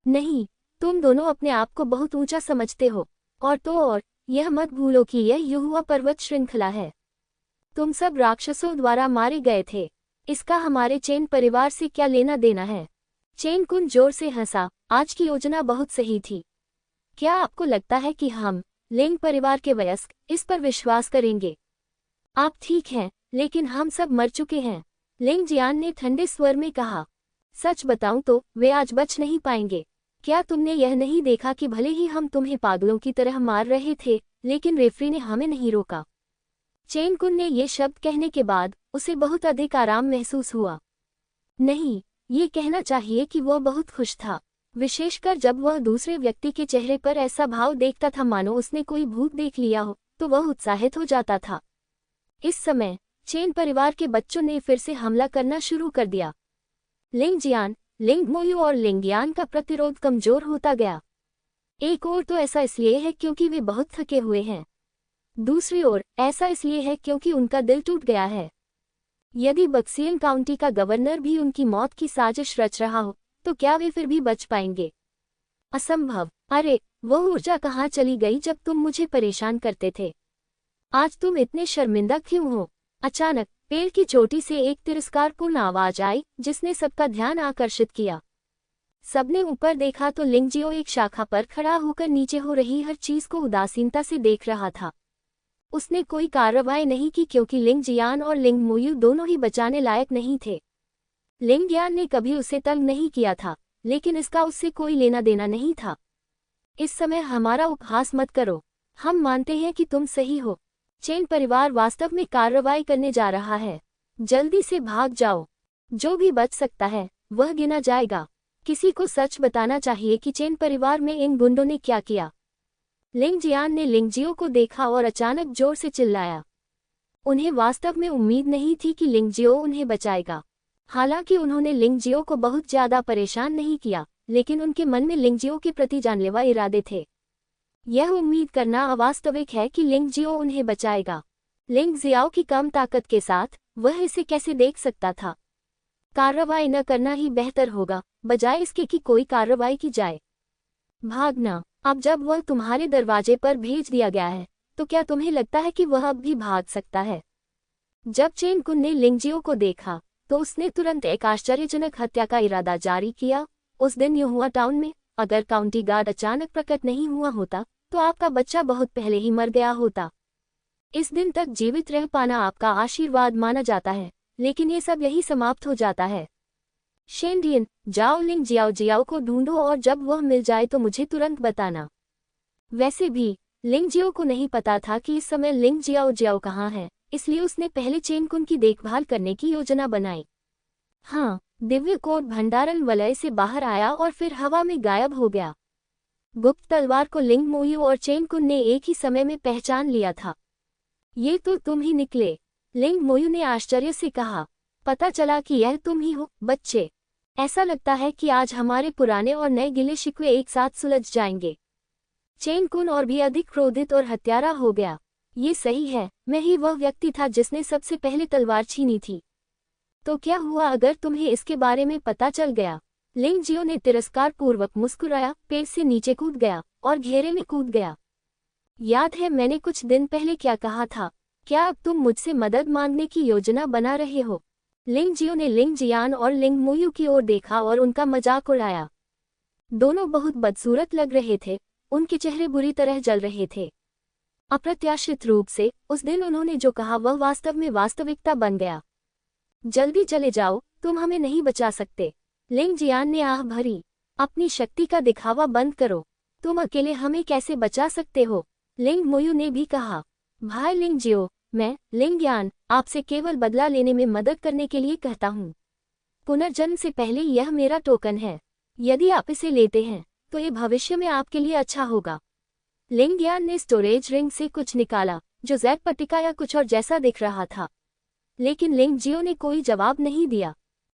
नहीं, तुम दोनों अपने आप को बहुत ऊंचा समझते हो। और यह मत भूलो कि यह युहुआ पर्वत श्रृंखला है। तुम सब राक्षसों द्वारा मारे गए थे। इसका हमारे चेन परिवार से क्या लेना देना है? चेनकुन जोर से हंसा। आज की योजना बहुत सही थी। क्या आपको लगता है कि हम, लिंग परिवार के वयस्क, इस पर विश्वास करेंगे? आप ठीक हैं, लेकिन हम सब मर चुके हैं, लिंग जियान ने ठंडे स्वर में कहा। सच बताऊं तो वे आज बच नहीं पाएंगे। क्या तुमने यह नहीं देखा कि भले ही हम तुम्हें पागलों की तरह मार रहे थे, लेकिन रेफरी ने हमें नहीं रोका? चेनकुन ने ये शब्द कहने के बाद उसे बहुत अधिक आराम महसूस हुआ। नहीं, ये कहना चाहिए कि वह बहुत खुश था, विशेषकर जब वह दूसरे व्यक्ति के चेहरे पर ऐसा भाव देखता था मानो उसने कोई भूत देख लिया हो, तो वह उत्साहित हो जाता था। इस समय चेन परिवार के बच्चों ने फिर से हमला करना शुरू कर दिया। लिंग जियान, लिंग मोयू और लिंग यान का प्रतिरोध कमजोर होता गया। एक ओर तो ऐसा इसलिए है क्योंकि वे बहुत थके हुए हैं, दूसरी ओर ऐसा इसलिए है क्योंकि उनका दिल टूट गया है। यदि बक्सियन काउंटी का गवर्नर भी उनकी मौत की साजिश रच रहा हो, तो क्या वे फिर भी बच पाएंगे? असंभव। अरे, वह ऊर्जा कहाँ चली गई जब तुम मुझे परेशान करते थे? आज तुम इतने शर्मिंदा क्यों हो? अचानक पेड़ की चोटी से एक तिरस्कारपूर्ण आवाज आई, जिसने सबका ध्यान आकर्षित किया। सबने ऊपर देखा तो लिंगजियो एक शाखा पर खड़ा होकर नीचे हो रही हर चीज को उदासीनता से देख रहा था। उसने कोई कार्रवाई नहीं की क्योंकि लिंग जियान और लिंग मोयू दोनों ही बचाने लायक नहीं थे। लिंग यान ने कभी उसे तंग नहीं किया था, लेकिन इसका उससे कोई लेना देना नहीं था। इस समय हमारा उपहास मत करो, हम मानते हैं कि तुम सही हो। चेन परिवार वास्तव में कार्रवाई करने जा रहा है। जल्दी से भाग जाओ। जो भी बच सकता है वह गिना जाएगा। किसी को सच बताना चाहिए कि चेन परिवार में इन गुंडों ने क्या किया। लिंग जियान ने लिंगजियो को देखा और अचानक जोर से चिल्लाया। उन्हें वास्तव में उम्मीद नहीं थी कि लिंगजियो उन्हें बचाएगा। हालांकि उन्होंने लिंगजियो को बहुत ज्यादा परेशान नहीं किया, लेकिन उनके मन में लिंगजियो के प्रति जानलेवा इरादे थे। यह उम्मीद करना अवास्तविक है कि लिंग जियो उन्हें बचाएगा। लिंग जियाओ की कम ताकत के साथ वह इसे कैसे देख सकता था। कार्रवाई न करना ही बेहतर होगा, बजाय इसके कि कोई कार्रवाई की जाए। भागना। अब जब वह तुम्हारे दरवाजे पर भेज दिया गया है, तो क्या तुम्हें लगता है कि वह अब भी भाग सकता है? जब चेन कुन ने लिंगजियो को देखा, तो उसने तुरंत एक आश्चर्यजनक हत्या का इरादा जारी किया। उस दिन युहुआ टाउन में अगर काउंटी गार्ड अचानक प्रकट नहीं हुआ होता, तो आपका बच्चा बहुत पहले ही मर गया होता। इस दिन तक जीवित रह पाना आपका आशीर्वाद माना जाता है, लेकिन ये सब यही समाप्त हो जाता है। शेंडियन, जाओ लिंग जियाओ को ढूंढो और जब वह मिल जाए तो मुझे तुरंत बताना। वैसे भी लिंग जियो को नहीं पता था कि इस समय लिंग जियाओ कहाँ है, इसलिए उसने पहले चेन कुन की देखभाल करने की योजना बनाई। हाँ, दिव्य कोड भंडारण वलय से बाहर आया और फिर हवा में गायब हो गया। गुप्त तलवार को लिंग मोयू और चेन कुन ने एक ही समय में पहचान लिया था। ये तो तुम ही निकले, लिंग मोयू ने आश्चर्य से कहा। पता चला कि यह तुम ही हो, बच्चे। ऐसा लगता है कि आज हमारे पुराने और नए गिले शिकवे एक साथ सुलझ जाएंगे। चेन कुन और भी अधिक क्रोधित और हत्यारा हो गया। ये सही है, मैं ही वह व्यक्ति था जिसने सबसे पहले तलवार छीनी थी। तो क्या हुआ अगर तुम्हें इसके बारे में पता चल गया? लिंग जियो ने तिरस्कार पूर्वक मुस्कुराया, पेड़ से नीचे कूद गया और घेरे में कूद गया। याद है मैंने कुछ दिन पहले क्या कहा था? क्या अब तुम मुझसे मदद मांगने की योजना बना रहे हो? लिंग जियो ने लिंग जियान और लिंग मोयू की ओर देखा और उनका मजाक उड़ाया। दोनों बहुत बदसूरत लग रहे थे, उनके चेहरे बुरी तरह जल रहे थे। अप्रत्याशित रूप से उस दिन उन्होंने जो कहा वह वास्तव में वास्तविकता बन गया। जल्दी चले जाओ, तुम हमें नहीं बचा सकते। लिंग जियान ने आह भरी। अपनी शक्ति का दिखावा बंद करो, तुम अकेले हमें कैसे बचा सकते हो? लिंग मोयू ने भी कहा। भाई लिंग जियो, मैं लिंग यान आपसे केवल बदला लेने में मदद करने के लिए कहता हूँ। पुनर्जन्म से पहले यह मेरा टोकन है। यदि आप इसे लेते हैं तो ये भविष्य में आपके लिए अच्छा होगा। लिंग यान ने स्टोरेज रिंग से कुछ निकाला जो जैप पट्टिका या कुछ और जैसा दिख रहा था, लेकिन लिंग जियो ने कोई जवाब नहीं दिया।